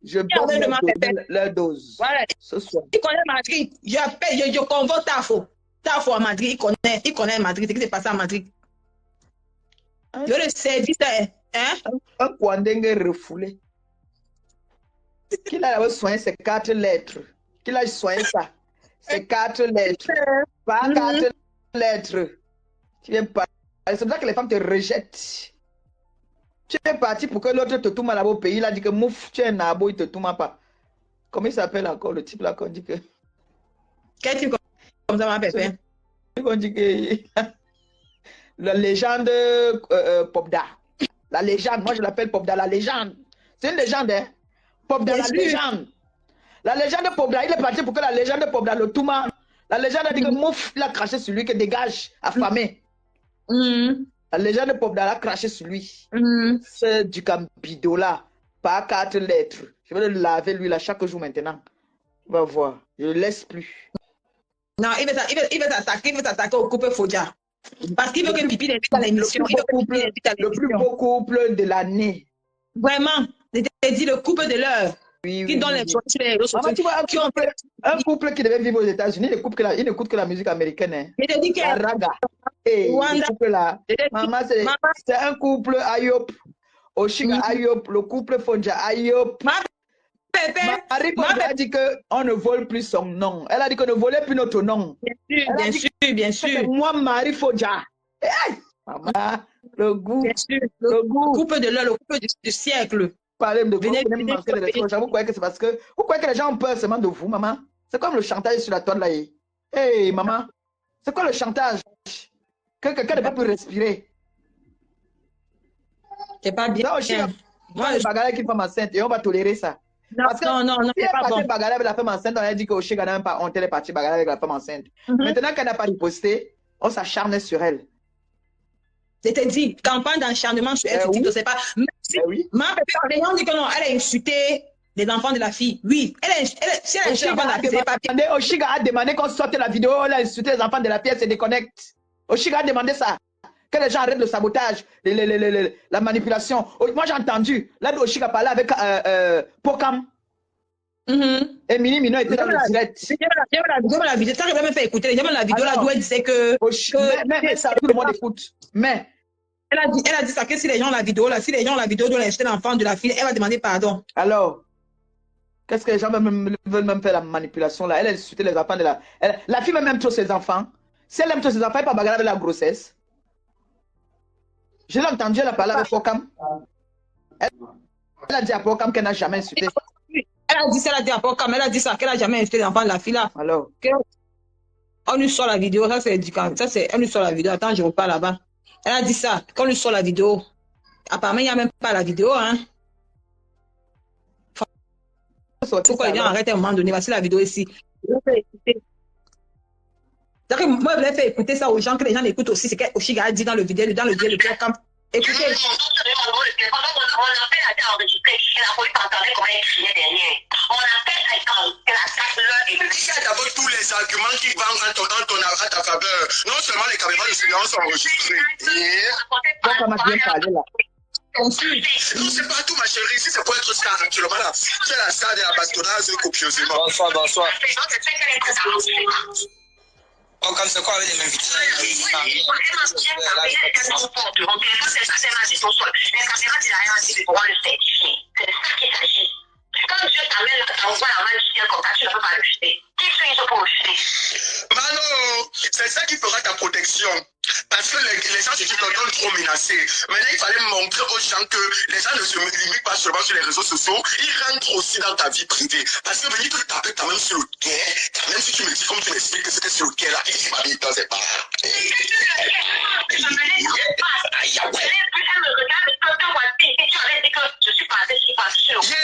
je donne leur dose. Voilà. Ce soir. Il connaît Madrid. Je convoque Tafo. Tafo à Madrid, il connaît Madrid. Ce qui s'est passé à Madrid. Je le service, hein? Un Kwandengue refoulé. Qu'il a soigné ces 4 lettres. Qu'il a soigné ça. Ces 4 lettres. Pas 4 lettres. Tu viens pas. C'est pour ça que les femmes te rejettent. Tu es parti pour que l'autre te tourne là-bas au pays. Il a dit que mouf, tu es un nabo, il te tourne pas. Comment il s'appelle encore le type là qu'on dit que. Quel type comme ça, ma pépé? On dit que. La légende Popda. La légende, moi je l'appelle Popda, la légende. C'est une légende, hein? Popda, la légende. La légende de Popda, il est parti pour que la légende de Popda le touma. La légende a dit que mouf, il a craché sur lui, que dégage, affamé. La légende de Popda a craché sur lui. C'est du cambido là, pas 4 lettres. Je vais le laver lui là chaque jour maintenant. Tu vas voir, je ne le laisse plus. Non, il veut t'attaquer au couple Fodia. Parce qu'il veut que Pipi l'invite à l'émission. Le plus beau couple de l'année. Vraiment, je t'ai dit le couple de l'heure. Oui, qui donne les choses sur les réseaux sociaux. Tu vois, un couple qui devait vivre aux États-Unis, il n'écoute que la musique américaine. Hein. Je te dis que la raga. Et ce couple-là, maman, c'est un couple Ayop. Oshiga Ayop, le couple Fonja Ayop. Marie Fonja a dit qu'on ne vole plus son nom. Elle a dit qu'on ne volait plus notre nom. Bien sûr, bien sûr. Moi, Marie Fonja. Hey, maman, le goût. Bien sûr. Le goût. Le couple de l'heure, le couple du siècle. parlez de vous, Venez, vous venez me manquer de respect. Vous croyez que c'est parce que vous croyez que les gens ont peur seulement de vous, maman? C'est comme le chantage sur la toile là. Hey, maman, c'est quoi le chantage? Que quelqu'un ne peut plus respirer. C'est pas bien. Ça aussi, Moi, les bagarres avec une femme enceinte et on va tolérer ça. non, Parce que non, si c'est elle pas partait bon. bagarrer avec la femme enceinte, on a dit qu'Oshiga n'a même pas honte, elle est partie bagarrer avec la femme enceinte. Maintenant qu'elle n'a pas riposté, on s'acharne sur elle. C'était dit, campagne d'acharnement sur elle, oui. je sais pas. Mais si, Oui. les gens disent que non, elle a insulté les enfants de la fille. Oui, si elle a insulté les enfants de la fille, c'est pas bien. Oshiga a demandé qu'on sorte la vidéo, elle a insulté les enfants de la fille, elle se déconnecte. Oshiga a demandé ça. Que les gens arrêtent le sabotage, la manipulation. Moi j'ai entendu, là Oshiga parlait avec Pokam. Et Mini Mino était dans le direct. J'ai la vidéo, ça je même fait écouter. J'ai la vidéo là d'où elle disait que. Mais ça, tout le monde écoute. Mais. Elle a dit ça que si les gens ont la vidéo là, si les gens ont la vidéo doivent acheter l'enfant de la fille, elle va demander pardon. Alors, qu'est-ce que les gens veulent même faire la manipulation là? Elle a insulté les enfants de la. La fille même trop ses enfants. Si elle aime trop ses enfants, elle peut bagarrer avec la grossesse. Je l'ai entendu, elle a parlé avec Pokam. Elle a dit à Pokam qu'elle n'a jamais insulté. Elle a dit ça, elle a dit à Pokam, elle a dit ça, qu'elle n'a jamais insulté les enfants de la fille là. Alors. On lui sort la vidéo, ça c'est du ça c'est. On lui sort la vidéo, attends, je repars là-bas. Elle a dit ça, quand on lui sort la vidéo. Apparemment, il n'y a même pas la vidéo, hein. Pourquoi les gens arrêtent à un moment donné? Voici la vidéo ici. Moi, je voulais faire écouter ça aux gens, que les gens l'écoutent aussi. C'est ce qu'Oshiga a dit dans le vidéo, le Pokam. Écoutez. On appelle d'abord tous les arguments qui vont en ta faveur. Non seulement les caméras de surveillance sont enregistrées. Pokam a bien parlé là. Non, c'est pas tout, ma chérie. Si c'est pour être star actuellement là, c'est la star de la bastonnage copieusement. Bonsoir, bonsoir. Oh, comme c'est quoi avec les mêmes vitres? Quand Dieu t'amène, t'envoie la main du ciel comme ça, tu ne peux pas le jeter. Qui suis-je pour le jeter? Manon, c'est ça qui fera ta protection. Parce que les gens se disent qu'on trop menacés. Maintenant, il fallait montrer aux gens que les gens ne se limitent pas seulement sur les réseaux sociaux, ils rentrent aussi dans ta vie privée. Parce que venir te taper quand même sur le quai, quand même si tu me dis comme tu m'expliques que c'était sur le quai là, et si ma vie c'est pas.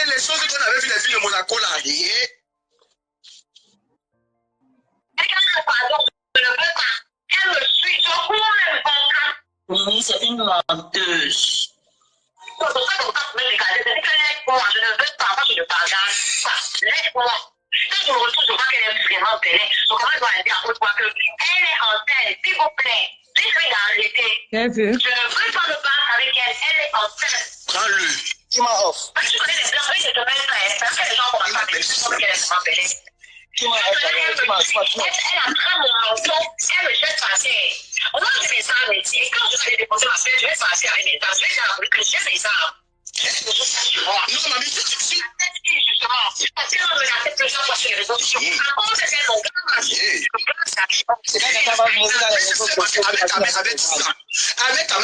Les choses qu'on avait vu les filles de Monaco là. Pardon, je ne veux pas. Elle me suit, je cours même pas. Oui, c'est une menteuse. C'est pour ça qu'on peut me regarder. C'est que laisse-moi, je ne veux pas, moi je ne partage pas. Laisse-moi. Quand je me retrouve, je vois qu'elle est vraiment belle. Donc, comment je dois dire à toi qu'elle est en tête, s'il vous plaît. Laisse-moi arrêter. Je ne veux pas me battre avec elle. Elle est en tête. Prends-le. Tu m'as off. Parce que tu connais les blancs, oui, je te mets pas. Parce que les gens vont pas me dire qu'elle est vraiment belle. Tu m'as off. Elle attrape mon menton, elle me jette par terre. On a des armes ici. Et quand je vais déposer ma fête, je vais passer avec mes dents. Je vais dire que j'ai mes armes. Non, mamie, je suis justement. Parce que on me l'a fait plusieurs fois sur les réseaux sociaux. À cause de ces longues c'est quand quelqu'un va poser dans les réseaux sociaux.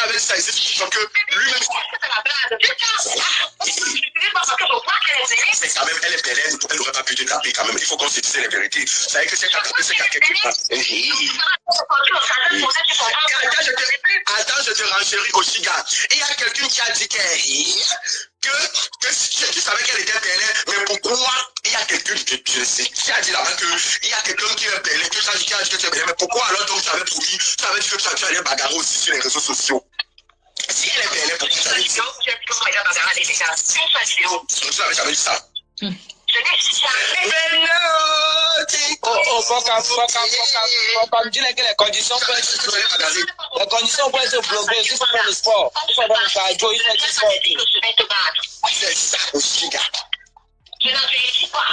avec ça, il sait que lui-même. Mais quand même, elle est belle, elle n'aurait pas pu te taper quand même. Il faut qu'on se dise les vérités. Ça veut dire que c'est tapé, c'est quelqu'un qui passe. Attends, je te renchéris au cigare. Il y a quelqu'un qui a dit que tu savais qu'elle était belle, mais pourquoi il y a quelqu'un qui a dit là-bas qu'il y a quelqu'un qui est belle, que ça dit qu'il a dit que tu es belle, mais pourquoi alors donc tu avais promis, tu avais dit que tu allais bagarrer aussi sur les réseaux sociaux? Si elle est belle, pourquoi tu avais dit ça? Tu n'avais jamais dit ça. Mais non! Pokam, dis-le que les conditions pour être bloquées, juste pour le sport. Il faut avoir le cardio, il faut être sport. C'est ça aussi, gars. Je n'en fais pas.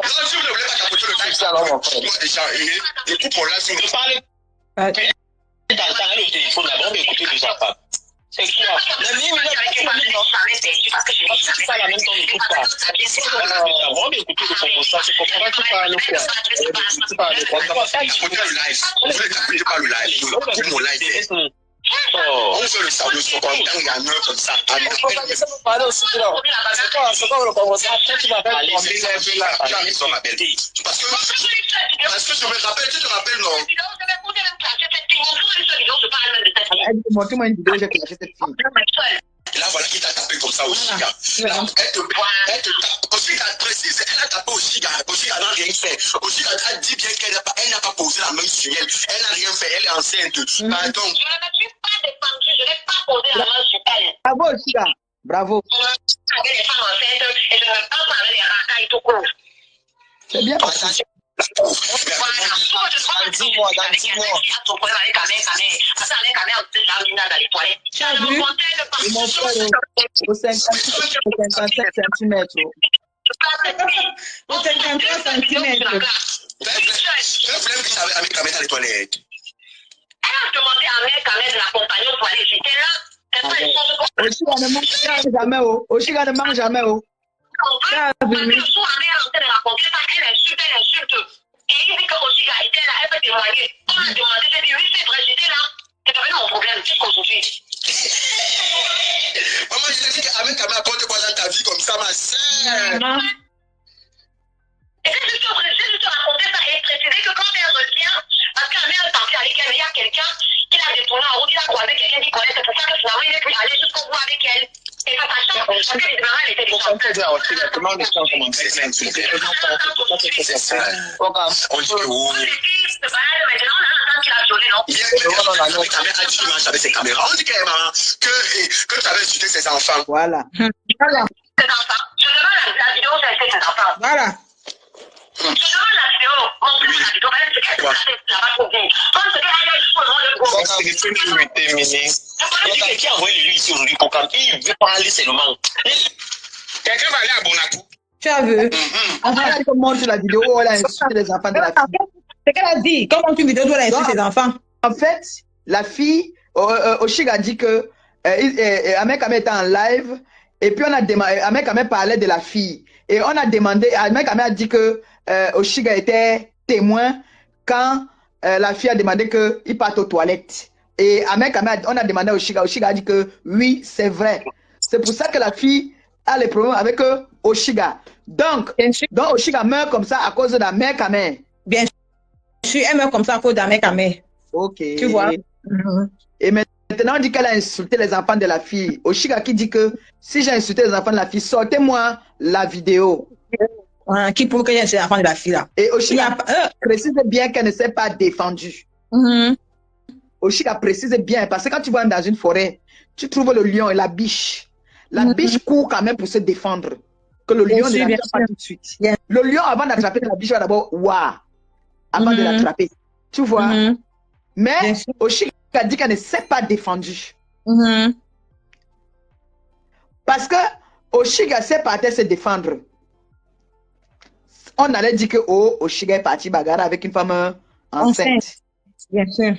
Non, si vous ne voulez pas capoter le temps, moi déjà, et tout pour là, si vous parlez. T'as le téléphone là, on va écouter les enfants. C'est quoi? La même temps, n'écoute pas. On va écouter le composant, c'est pourquoi tu parles quoi? Tu parles quoi? Écoutez le live. Vous ne pas le live. Tout mon live. On fait le sable sur comme il y a un comme ça. Ça peut parler aussi, là. C'est quoi le conversation? Après, tu m'appelles. Parce que je me rappelle, tu te rappelles, non? Montre-moi une vidéo, j'ai clashé cette fille. Là, voilà qui t'a tapé comme ça au Chiga. Elle te tape. Aussi, elle précise, elle a tapé au Chiga. Aussi, elle n'a rien fait. Aussi, elle a dit bien qu'elle n'a pas posé la main sur elle. Elle n'a rien fait. Elle est enceinte. Pardon. Je ne me suis pas défendue. Je n'ai pas posé la main sur elle. Bravo, Chiga. Bravo. Avec les femmes enceintes et je ne me parle pas avec les racailles tout court. C'est bien. Dis-moi, dis-moi. Tu as vu? Mon frère, au 55 cm. Au 53 cm. Avec les toilettes. Elle a demandé à mec de l'accompagner pour aller. J'étais là. Oshiga ne mange jamais. Oshiga ne mange jamais. Elle insulte. Et il dit que Oshiga était là, elle peut témoigner. On a demandé, j'ai dit oui, c'est vrai, j'étais là. C'est pas mon problème, jusqu'aujourd'hui. Maman, je t'ai dit qu'avec Kamé apporte quoi dans ta vie comme ça, ma soeur? Et j'ai juste raconté ça et précisé que quand elle revient, parce qu'Amé est partie avec elle, il y a quelqu'un qui l'a détourné en route, il a croisé quelqu'un qui connaît, c'est pour ça que finalement il est pu aller jusqu'au bout avec elle. Et ça change, parce que évidemment elle était des Comment les gens commencent à s'insulter? C'est ça. On dit que oui. Avec ses caméras. On dit que tu avais insulté ses enfants. Voilà. Ses enfants. Je demande la vidéo où j'ai fait ses enfants. Voilà. Je demande la vidéo. Montre-moi la vidéo. Parce que c'est qu'elle là-bas pour vous. Parce qu'elle a juste pour le monde. C'est des trucs qui m'étaient terminés. Il y a qui a envoyé lui ici aujourd'hui pour camper. Il veut parler seulement. Quelqu'un va aller à Bonatou. Tu as vu? Enfin, tu montres la vidéo où elle a insulté les enfants de la fille. C'est qu'elle a dit. Comment tu vidéo où elle a insulté ses enfants? En fait, la fille, Oshiga a dit que Ahmed Kamé était en live et puis on a demandé, Ahmed Kamé parlait de la fille et on a demandé, Ahmed Kamé a dit que Oshiga était témoin quand la fille a demandé qu'il parte aux toilettes. Et Ahmed Kamé, on a demandé à Oshiga, Oshiga a dit que oui, c'est vrai. C'est pour ça que la fille a les problèmes avec Oshiga. Donc Oshiga meurt comme ça à cause d'Ahmed Kamé. Bien sûr, elle meurt comme ça à cause d'Ahmed Kamé. Ok. Tu vois? Et maintenant, on dit qu'elle a insulté les enfants de la fille. Oshiga qui dit que si j'ai insulté les enfants de la fille, sortez-moi la vidéo. Qui prouve qu'il y a insulté les enfants de la fille là? Et Oshiga précise bien qu'elle ne s'est pas défendue. Oshiga précise bien, parce que quand tu vas dans une forêt, tu trouves le lion et la biche. La biche court quand même pour se défendre. Que le lion ne l'attrape pas tout de suite. Le lion, avant d'attraper la biche, va d'abord waouh avant de l'attraper. Tu vois? Mais Oshiga dit qu'elle ne s'est pas défendue. Parce que Oshiga s'est parti se défendre. On allait dire que Oshiga est parti bagarre avec une femme enceinte. Bien sûr.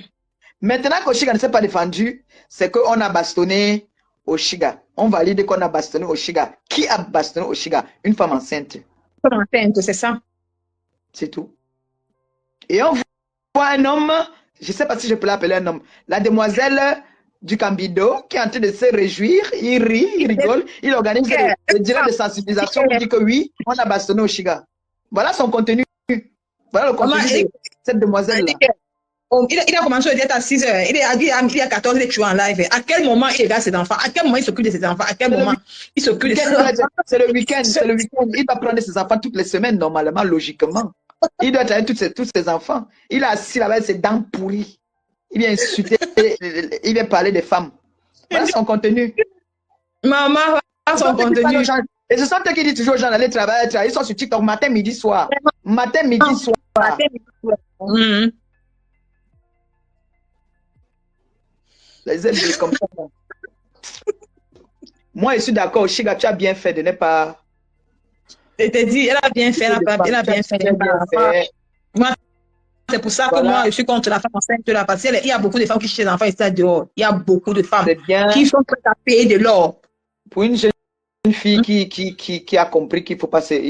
Maintenant qu'Oshiga ne s'est pas défendu, c'est qu'on a bastonné Oshiga. On valide qu'on a bastonné Oshiga. Qui a bastonné Oshiga? Une femme enceinte. Une femme enceinte, c'est ça. C'est tout. Et on voit un homme, je ne sais pas si je peux l'appeler un homme, la demoiselle du Cambido qui est en train de se réjouir, il rit, il rigole, il organise des direts de sensibilisation pour dire que oui, on a bastonné Oshiga. Voilà son contenu. Voilà le contenu de cette demoiselle-là. Il a commencé à être à 6 heures. Il y a 14 heures, tu es en live. À quel moment il regarde ses enfants? À quel moment il s'occupe de ses enfants? À quel moment il s'occupe de ses enfants? C'est le week-end. C'est le week-end. Il va prendre ses enfants toutes les semaines, normalement, logiquement. Il doit être avec tous ses enfants. Il est assis là-bas avec ses dents pourries. Il vient insulter, il vient parler des femmes. Voilà son contenu. Maman, voilà son contenu. Et ce sont eux qui disent toujours aux gens d'aller travailler. Ils sont sur TikTok matin, midi, soir. Matin, midi, soir. Les ailes comme ça. Moi, je suis d'accord. Oshiga, tu as bien fait de ne pas. Je te dis, elle a bien fait. Elle a bien fait. Moi, c'est pour ça que moi, je suis contre la femme enceinte. Parce qu'il y a beaucoup de femmes qui cherchent des enfants ici dehors. Il y a beaucoup de femmes qui sont prêtes à payer de l'or. Pour une jeune fille qui a compris qu'il ne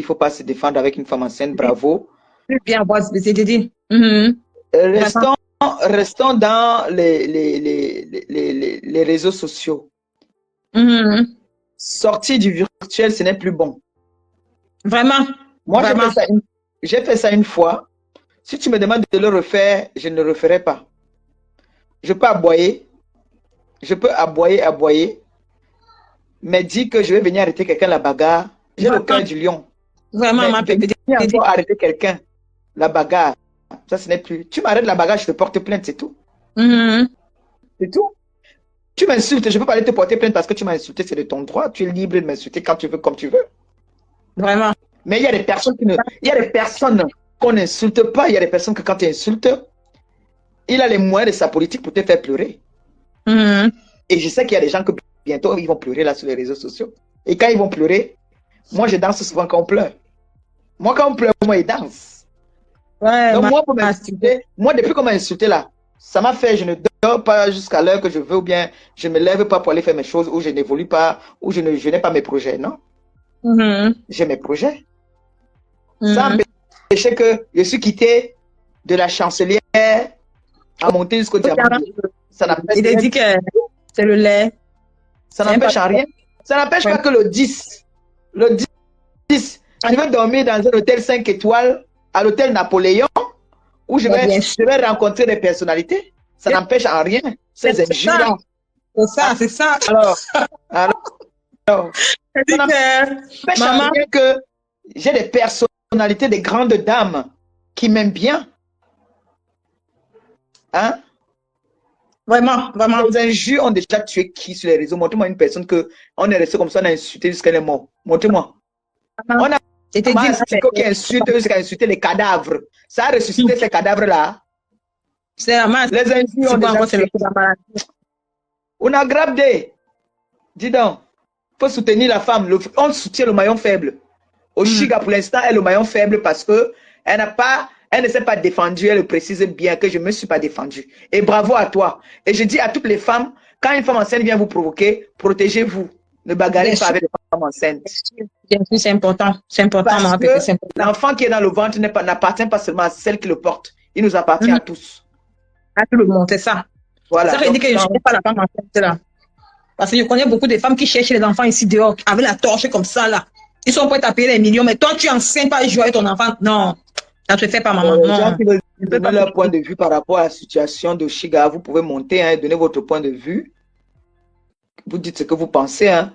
faut pas se défendre avec une femme enceinte, bravo. Bien, je te dis. Restons restons dans les réseaux sociaux. Sortir du virtuel, ce n'est plus bon. Vraiment. Moi, Vraiment. j'ai fait ça une fois. Si tu me demandes de le refaire, je ne le referai pas. Je peux aboyer. Mais dire que je vais venir arrêter quelqu'un la bagarre, j'ai le cœur du lion. Vraiment, Mais ma bébé. venir encore arrêter quelqu'un la bagarre, ça ce n'est plus. Tu m'arrêtes la bagarre, je te porte plainte, c'est tout. C'est tout. Tu m'insultes, je ne peux pas aller te porter plainte parce que tu m'as insulté, c'est de ton droit. Tu es libre de m'insulter quand tu veux, comme tu veux. Vraiment. Mais il y a des personnes qu'on n'insulte pas. Il y a des personnes que quand tu insultes, il a les moyens de sa politique pour te faire pleurer. Et je sais qu'il y a des gens que bientôt ils vont pleurer là sur les réseaux sociaux. Et quand ils vont pleurer, moi je danse souvent quand on pleure. Moi quand on pleure, moi ils dansent. Ouais, donc moi pour m'insulter, moi depuis qu'on m'a insulté là, ça m'a fait, je ne dors pas jusqu'à l'heure que je veux, ou bien je ne me lève pas pour aller faire mes choses, ou je n'évolue pas, ou je n'ai pas mes projets, non? J'ai mes projets. Ça empêchait que je suis quitté de la chancelière à monter jusqu'au diamant. Il a dit que c'est le lait. Ça n'empêche en rien. Ça n'empêche pas que le 10, je vais dormir dans un hôtel 5 étoiles, à l'hôtel Napoléon, où je vais rencontrer des personnalités. Ça n'empêche en rien. Ces injures. C'est ça. Alors, ça n'empêche en rien que j'ai des personnalités, des grandes dames qui m'aiment bien. Hein? Vraiment, vraiment. Les injures ont déjà tué qui sur les réseaux? Montrez-moi une personne que on est resté comme ça, on a insulté jusqu'à elle est morte. Montrez-moi. On a qui insulte jusqu'à insulter les cadavres. Ça a ressuscité ces cadavres-là. C'est la masse. Les injures ont déjà tué. On a grabé. Dis donc, il faut soutenir la femme. On soutient le maillon faible. Oshiga, pour l'instant, est le maillon faible parce que elle ne s'est pas défendue. Elle le précise bien que je ne me suis pas défendue. Et bravo à toi. Et je dis à toutes les femmes, quand une femme enceinte vient vous provoquer, protégez-vous. Ne bagarrez pas avec les femmes enceintes. Bien sûr, c'est important. C'est important. Parce que l'enfant qui est dans le ventre n'appartient pas seulement à celle qui le porte. Il nous appartient à tous. À tout le monde, c'est ça. Voilà. Ça veut dire que je ne cherche pas la femme enceinte là. Parce que je connais beaucoup de femmes qui cherchent les enfants ici dehors, avec la torche comme ça là. Ils sont prêts à payer les millions, mais toi tu es enceinte, pas jouer avec ton enfant. Non, ça ne se fait pas, maman. Les gens qui veulent donner leur point de vue par rapport à la situation de Shiga, vous pouvez monter et donner votre point de vue. Vous dites ce que vous pensez. Hein.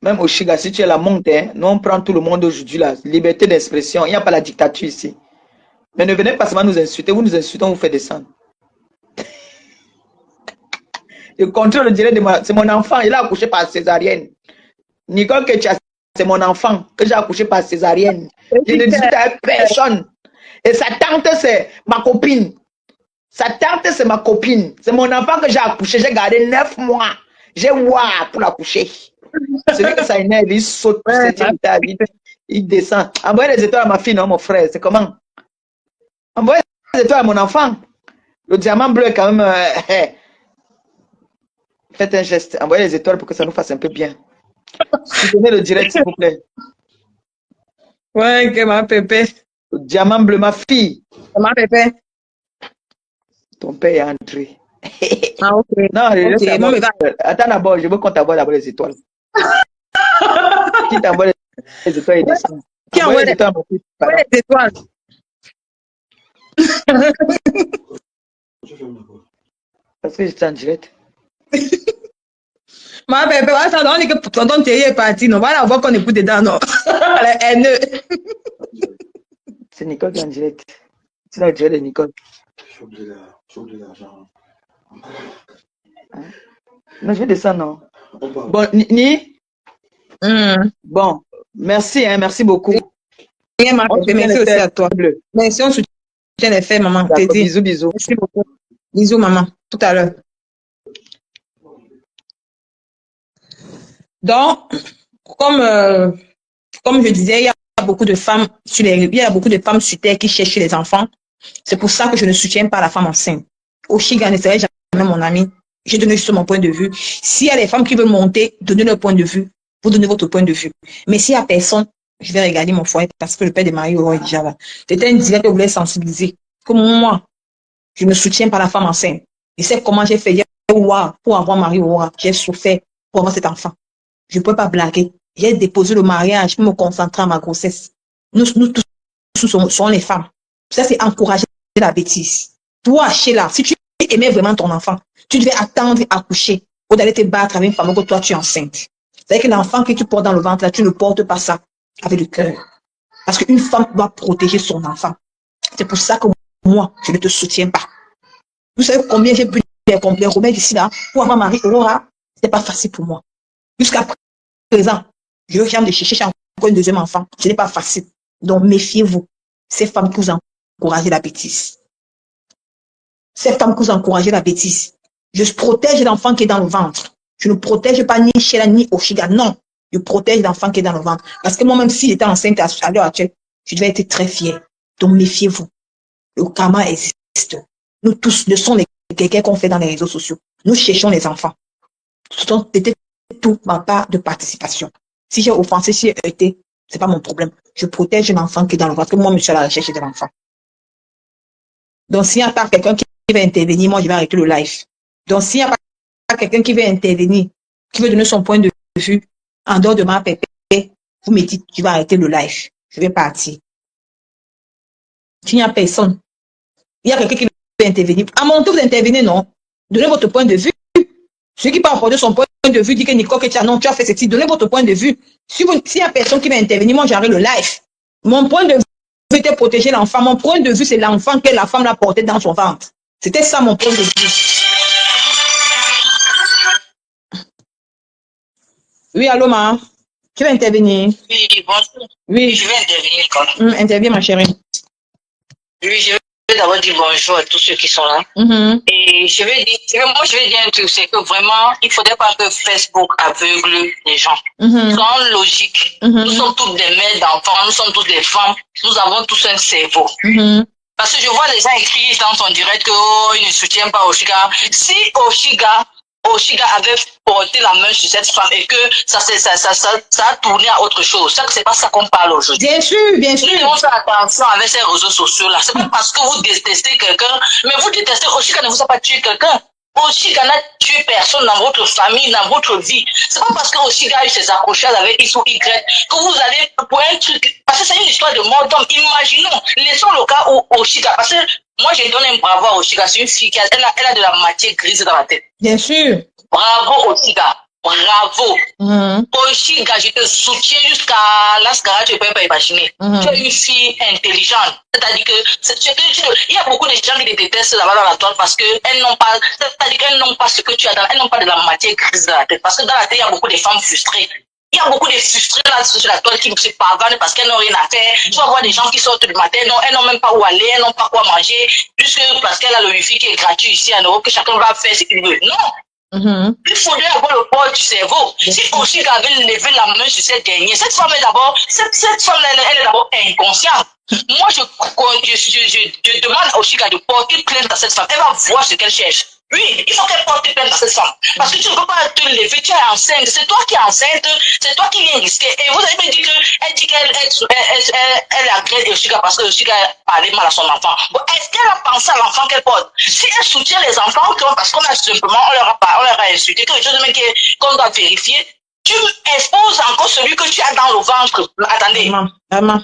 Même au Shiga, si tu es la monte, hein, nous on prend tout le monde aujourd'hui là. Liberté d'expression, il n'y a pas la dictature ici. Mais ne venez pas seulement nous insulter, vous nous insultez, on vous fait descendre. Le contrôle direct de c'est mon enfant, il a accouché par césarienne. Nicole Ketia, c'est mon enfant que j'ai accouché par césarienne. Je ne discute avec personne. Et sa tante, c'est ma copine. Sa tante, c'est ma copine. C'est mon enfant que j'ai accouché. J'ai gardé 9 mois. J'ai pour l'accoucher. Celui que ça énerve, il saute pour cette il descend. Envoyez les étoiles à ma fille, non, mon frère. C'est comment? Envoyez les étoiles à mon enfant. Le diamant bleu, quand même. Faites un geste. Envoyez les étoiles pour que ça nous fasse un peu bien. Soutenez le direct, s'il vous plaît. Ouais, que ma pépé. Le diamant bleu, ma fille. Ma pépé. Ton père est entré. Ah, ok. Non, Okay. Attends d'abord, je veux qu'on t'envoie d'abord les étoiles. Qui t'envoie les étoiles et descend? Qui envoie les étoiles? Les étoiles. Parce que j'étais en direct. Ma bébé, ça donne que tonton Thierry est parti, non? Voilà, on voit qu'on est plus dedans, non? Elle est haineux. C'est Nicole qui est en direct. C'est dans le direct de Nicole. Je suis obligé d'argent. Non, je vais descendre, non? Bon, Ni? Bon, merci, hein, merci beaucoup. Et ma bébé, merci aussi à toi. Merci, on soutient les faits, maman. Bisous, bisous. Merci beaucoup. Bisous, maman. Tout à l'heure. Donc, comme je disais, il y a beaucoup de femmes sur Terre qui cherchent les enfants. C'est pour ça que je ne soutiens pas la femme enceinte. Oshiga ne serait jamais mon ami. Je donne juste mon point de vue. S'il y a des femmes qui veulent monter, donnez leur point de vue. Vous donnez votre point de vue. Mais s'il n'y a personne, je vais regarder mon foyer parce que le père de Marie est déjà là. C'était un direct que je voulais sensibiliser. Comme moi, Je ne soutiens pas la femme enceinte. Je sais comment j'ai fait hier pour avoir Marie Aurora. J'ai souffert pour avoir cet enfant. Je ne peux pas blaguer. J'ai déposé le mariage pour me concentrer à ma grossesse. Nous tous sommes les femmes. Ça, c'est encourager la bêtise. Toi, Sheila, si tu aimais vraiment ton enfant, tu devais attendre accoucher ou d'aller te battre avec une femme que toi, tu es enceinte. C'est-à-dire que l'enfant que tu portes dans le ventre, là, tu ne portes pas ça avec le cœur. Parce qu'une femme doit protéger son enfant. C'est pour ça que moi, je ne te soutiens pas. Vous savez combien j'ai bu des remèdes ici, là, pour avoir Marie Aurora? C'était pas facile pour moi. Jusqu'à présent, je viens de chercher encore un deuxième enfant. Ce n'est pas facile. Donc, méfiez-vous. Ces femmes qui vous encouragent la bêtise. Ces femmes qui vous encouragent la bêtise. Je protège l'enfant qui est dans le ventre. Je ne protège pas ni Sheila ni Oshiga. Non. Je protège l'enfant qui est dans le ventre. Parce que moi-même, s'il était enceinte à l'heure actuelle, je devais être très fière. Donc, méfiez-vous. Le karma existe. Nous tous, ne sont les quelqu'un qu'on fait dans les réseaux sociaux. Nous cherchons les enfants. C'était tout ma part de participation. Si j'ai offensé, si j'ai heurté, c'est pas mon problème. Je protège l'enfant qui est dans le ventre. Parce que moi, je suis à la recherche de l'enfant. Donc, s'il n'y a pas quelqu'un qui va intervenir, moi, je vais arrêter le live. Donc, s'il n'y a pas quelqu'un qui veut intervenir, qui veut donner son point de vue, en dehors de ma pépé, vous me dites, je vais arrêter le live. Je vais partir. S'il n'y a personne, il y a quelqu'un qui veut intervenir. À mon tour, vous intervenez, non? Donnez votre point de vue. Celui qui peut apporter son point de vue dit que Nicole, que non, tu as fait ceci. Donnez votre point de vue. S'il y a personne qui va intervenir, moi, j'arrête le live. Mon point de vue était protéger l'enfant. Mon point de vue, c'est l'enfant que la femme l'a porté dans son ventre. C'était ça mon point de vue. Oui, allô, ma? Tu veux intervenir? Oui, bonjour. Oui. Je vais intervenir, Nicole. Interviens, ma chérie. Oui, je vais d'abord dire bonjour à tous ceux qui sont là. Et je vais dire un truc, c'est que vraiment, il ne faudrait pas que Facebook aveugle les gens. Soyons logiques. Nous sommes toutes des mères d'enfants, nous sommes toutes des femmes, nous avons tous un cerveau. Parce que je vois les gens écrire dans son direct que il ne soutient pas Oshiga. Si Oshiga avait porté la main sur cette femme et que ça a tourné à autre chose. C'est pas ça qu'on parle aujourd'hui. Bien sûr, bien sûr. Nous devons faire attention avec ces réseaux sociaux-là. C'est pas parce que vous détestez quelqu'un, mais vous détestez Oshiga ne vous a pas tué quelqu'un. Oshiga n'a tué personne dans votre famille, dans votre vie. C'est pas parce que Oshiga a eu ses accrochages avec X ou Y que vous allez pour un truc. Parce que c'est une histoire de mort d'homme. Imaginons, laissons le cas où Oshiga, parce que moi, je donne un bravo à Oshiga. C'est une fille qui a de la matière grise dans la tête. Bien sûr. Bravo, Oshiga. Bravo. Oshiga, je te soutiens jusqu'à l'ascara, tu ne peux pas imaginer. Tu es une fille intelligente. C'est-à-dire que, il y a beaucoup de gens qui te détestent là-bas dans la toile parce qu'elles n'ont pas, c'est-à-dire qu'elles n'ont pas ce que tu as elles n'ont pas de la matière grise dans la tête. Parce que dans la tête, il y a beaucoup de femmes frustrées. Il y a beaucoup de frustrés là sur la toile qui se pavanent parce qu'elles n'ont rien à faire. Tu vas voir des gens qui sortent du matin, elles n'ont même pas où aller, elles n'ont pas quoi manger, juste parce qu'elle a le wifi qui est gratuit ici en Europe, que chacun va faire ce qu'il veut. Non. Il faudrait avoir le port du cerveau. Si Oshiga avait levé la main sur cette dernière, cette femme est d'abord, cette femme elle est d'abord inconsciente. Moi, je demande à Oshiga de porter plainte à cette femme. Elle va voir ce qu'elle cherche. Oui, il faut qu'elle porte plainte à cette femme. Parce que tu ne peux pas te lever, tu es enceinte. C'est toi qui es enceinte, c'est toi qui viens risquer. Et vous avez me dit qu'elle agresse Oshiga parce que Oshiga parlait mal à son enfant. Bon, est-ce qu'elle a pensé à l'enfant qu'elle porte? Si elle soutient les enfants, parce qu'on a simplement, on leur a insulté, quelque chose même qu'on doit vérifier, tu exposes encore celui que tu as dans le ventre. Attendez. Maman.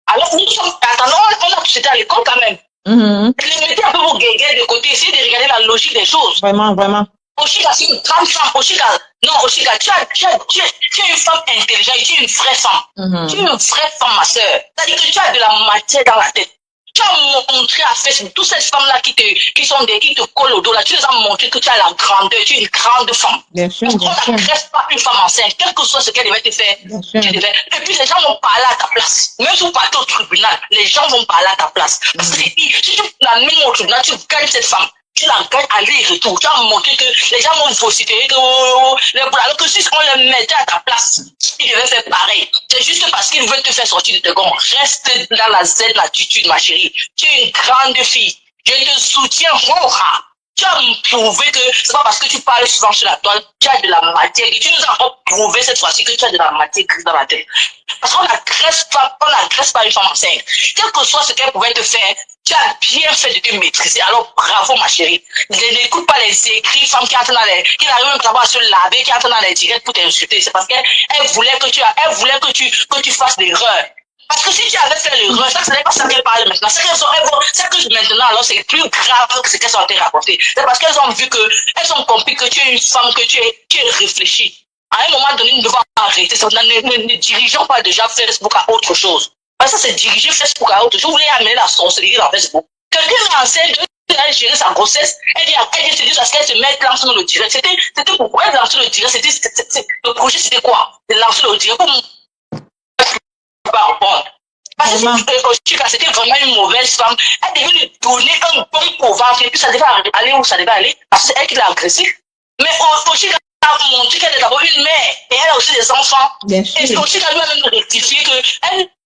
Alors, nous sommes, attendons, on a tous été à l'école quand même. Mettez un peu vos guéguerres de côté, essayez de regarder la logique des choses. Vraiment, vraiment. Oshiga, c'est une grande femme. Oshiga, tu es une femme intelligente, tu es une vraie femme. Tu es une vraie femme, ma soeur. C'est-à-dire que tu as de la matière dans la tête. Tu as montré à Facebook, toutes ces femmes-là qui te collent au dos, là, tu les as montré que tu as la grandeur, tu es une grande femme. Bien sûr, parce qu'on n'agresse pas une femme enceinte, quel que soit ce qu'elle devait te faire. Et puis les gens vont parler à ta place. Même si vous partez au tribunal, les gens vont parler à ta place. Parce que si tu la mets au tribunal, tu gagnes cette femme. Tu la gagnes aller-retour. Tu as montré que les gens vont vociférer alors que si on les mettait à ta place, ils devaient faire pareil. C'est juste parce qu'ils veulent te faire sortir de tes gonds. Reste dans la zen-attitude, ma chérie. Tu es une grande fille. Je te soutiens, Rora. Tu as prouvé que c'est pas parce que tu parles souvent sur la toile, tu as de la matière. Et tu nous as prouvé cette fois-ci que tu as de la matière grise dans la tête. Parce qu'on n'agresse pas une femme enceinte. Quel que soit ce qu'elle pouvait te faire, Tu as bien fait de te maîtriser. Alors, bravo, ma chérie. N'écoute pas les écrits, femmes qui arrivent même d'abord à se laver, qui entrent dans les directs pour t'insulter. C'est parce qu'elle voulait que tu fasses l'erreur. Parce que si tu avais fait l'erreur, ça n'est pas ça qu'elle parle maintenant. C'est que maintenant, alors, c'est plus grave que ce qu'elles ont raconté. C'est parce qu'elles ont vu elles ont compris que tu es une femme, que tu es réfléchie. À un moment donné, nous devons arrêter. Ne dirigeons pas déjà Facebook à autre chose. Parce que ça, c'est diriger Facebook à autre chose. Vous voulez amener la sorcellerie dans Facebook. Quelqu'un enceinte, elle a géré sa grossesse. Elle se dit parce qu'elle se met lancer dans le direct. C'était pourquoi elle lançait le direct. Le projet, c'était quoi? De lancer le direct pour pas répondre. Parce que c'était vraiment une mauvaise femme. Elle devait lui donner un bon pour vendre. Et puis ça devait aller où ça devait aller. Parce que c'est elle qui l'a agressé. Mais Oshika a montré qu'elle est d'abord une mère. Et elle a aussi des enfants. Bien sûr. Et Oshika lui a même rectifié qu'elle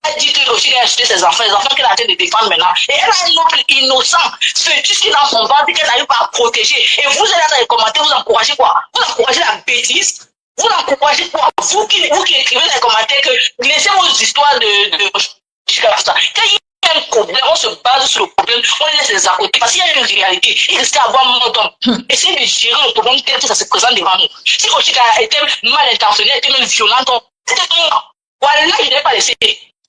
a dit que Oshika a acheté ses enfants. Les enfants qu'elle a en train de défendre maintenant. Et elle a un autre innocent. Fœtus qui est dans son ventre qu'elle n'arrive pas à protéger. Et vous allez dans les commentaires, vous encouragez quoi? Vous encouragez la bêtise. Vous encouragez quoi? Vous qui écrivez dans les commentaires que laissez vos histoires de Oshika. Quand il y a un problème, on se base sur le problème, on laisse les à côté. Parce qu'il y a une réalité. Il risque d'avoir mon temps. Essayez de gérer le problème tel que ça se présente devant nous. Si Oshika était mal intentionné, était même violente, c'était moi. Voilà, je n'ai pas laissé.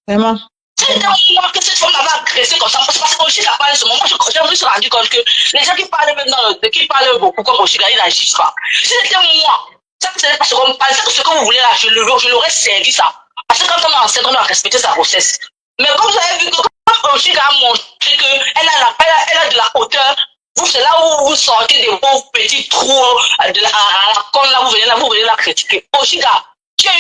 Vraiment. C'était moi que cette femme m'avait agressé comme ça. Parce que Oshika parle ce moment, je me suis rendu compte que les gens qui parlent même qui parlent beaucoup comme Oshika, ils n'agissent pas. Si c'était moi, c'est parce qu'on pensait que ce que vous voulez là, je l'aurais servi ça. Parce que quand on est enceinte, on doit respecter sa grossesse. Mais comme vous avez vu que quand Oshika a montré qu'elle a de la hauteur, c'est là où vous sortez de vos petits trous à la con, là, vous venez la critiquer. Oshika, tu as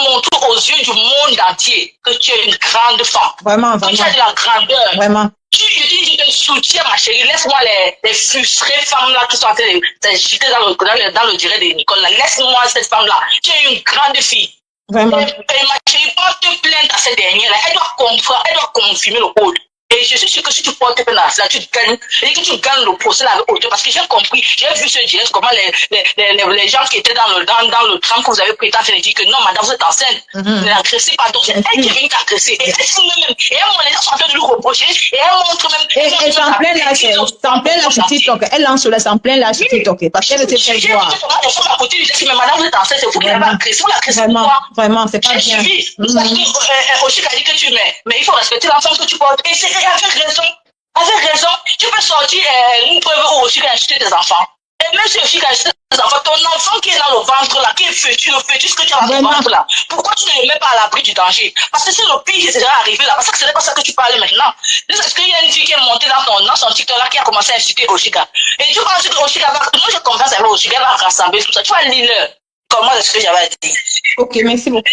montré aux yeux du monde entier que tu es une grande femme. Vraiment, que tu as de la grandeur. Vraiment. Je te soutiens, ma chérie. Laisse-moi les frustrées femmes là qui sont en train de s'agiter dans le direct de Nicole. Laisse-moi cette femme là. Tu es une grande fille. Vraiment. Et ma chérie, porte plainte à cette dernière là. Elle doit comprendre, elle doit confirmer le code. Et je suis sûr que si tu portes plainte à cela, tu gagnes, et que tu gagnes le procès avec hauteur. Parce que j'ai compris, j'ai vu ce direct, comment les gens qui étaient dans le tram que vous avez pris, t'as dit que non, madame, vous êtes enceinte. Ne l'agressez pas. Donc, c'est elle qui est venue t'agresser. Et les gens sont en train de lui reprocher. Et elle montre même. Et c'est en plein là sur TikTok. Elle lance sur en plein là sur TikTok. Parce qu'elle ne sait pas voir. Mais madame, vous êtes enceinte, c'est vous qui l'avez agressé. Vous l'agressez pourquoi? Vraiment, c'est pas bien. Oshika a dit que tu mets. Mais il faut respecter l'enfant que tu portes. Et c'est avec raison, tu peux sortir une preuve où Oshika a acheté des enfants. Et même si Oshika a acheté des enfants, ton enfant qui est dans le ventre là, qui est fœtus, le fœtus que tu as dans le ventre là, pourquoi tu ne le mets pas à l'abri du danger? Parce que c'est le pire qui est déjà arrivé là, parce que ce n'est pas ça que tu parles maintenant. Est-ce qu'il y a une fille qui est montée dans son TikTok là, qui a commencé à insulter Oshika? Et tu penses que Oshika va, moi j'ai confiance avec Oshika, elle va rassembler tout ça. Tu vas lire comment est-ce que j'avais dit. Ok, merci beaucoup.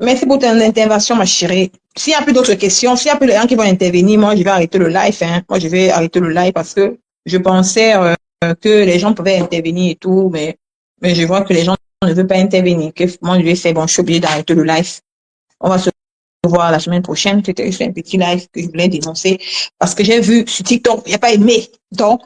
Merci pour ton intervention, ma chérie. S'il n'y a plus d'autres questions, s'il n'y a plus de gens qui vont intervenir, moi, je vais arrêter le live. Moi, je vais arrêter le live parce que je pensais que les gens pouvaient intervenir et tout, mais je vois que les gens ne veulent pas intervenir. Que moi, je vais faire, bon, je suis obligée d'arrêter le live. On va se revoir la semaine prochaine. C'était juste un petit live que je voulais dénoncer parce que j'ai vu sur TikTok, il n'y a pas aimé. Donc,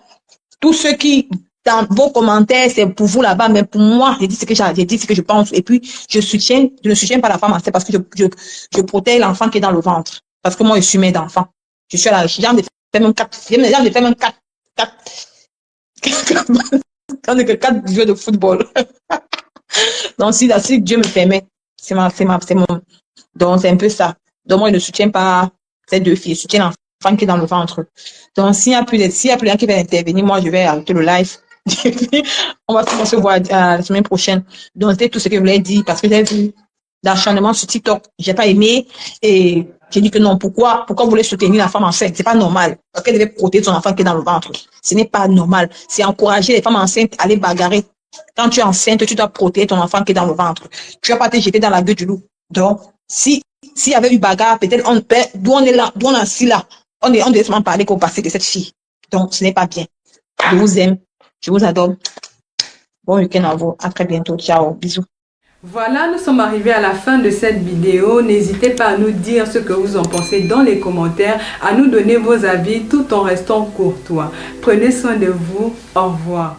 tous ceux qui dans vos commentaires, c'est pour vous là-bas, mais pour moi, j'ai dit ce que je pense. Et puis, je ne soutiens pas la femme enceinte parce que je protège l'enfant qui est dans le ventre. Parce que moi, je suis mère d'enfant. Je suis à la, j'ai de faire même 4 jeux de football. Donc, si Dieu me permet, c'est mon, donc c'est un peu ça. Donc, moi, je ne soutiens pas ces deux filles, je soutiens l'enfant qui est dans le ventre. Donc, s'il y a plus de gens qui veulent intervenir, moi, je vais arrêter le live. On va se voir la semaine prochaine. Donc, c'était tout ce que je voulais dire parce que j'ai vu l'acharnement sur TikTok. J'ai pas aimé et j'ai dit que non. Pourquoi vous voulez soutenir la femme enceinte? C'est pas normal. Parce qu'elle devait protéger son enfant qui est dans le ventre. Ce n'est pas normal. C'est encourager les femmes enceintes à aller bagarrer. Quand tu es enceinte, tu dois protéger ton enfant qui est dans le ventre. Tu vas pas te jeter dans la gueule du loup. Donc, s'il y avait eu bagarre, peut-être d'où on est là, d'où on est assis là, on devait seulement parler qu'au passé de cette fille. Donc, ce n'est pas bien. Je vous aime. Je vous adore. Bon week-end à vous. À très bientôt. Ciao. Bisous. Voilà, nous sommes arrivés à la fin de cette vidéo. N'hésitez pas à nous dire ce que vous en pensez dans les commentaires, à nous donner vos avis tout en restant courtois. Prenez soin de vous. Au revoir.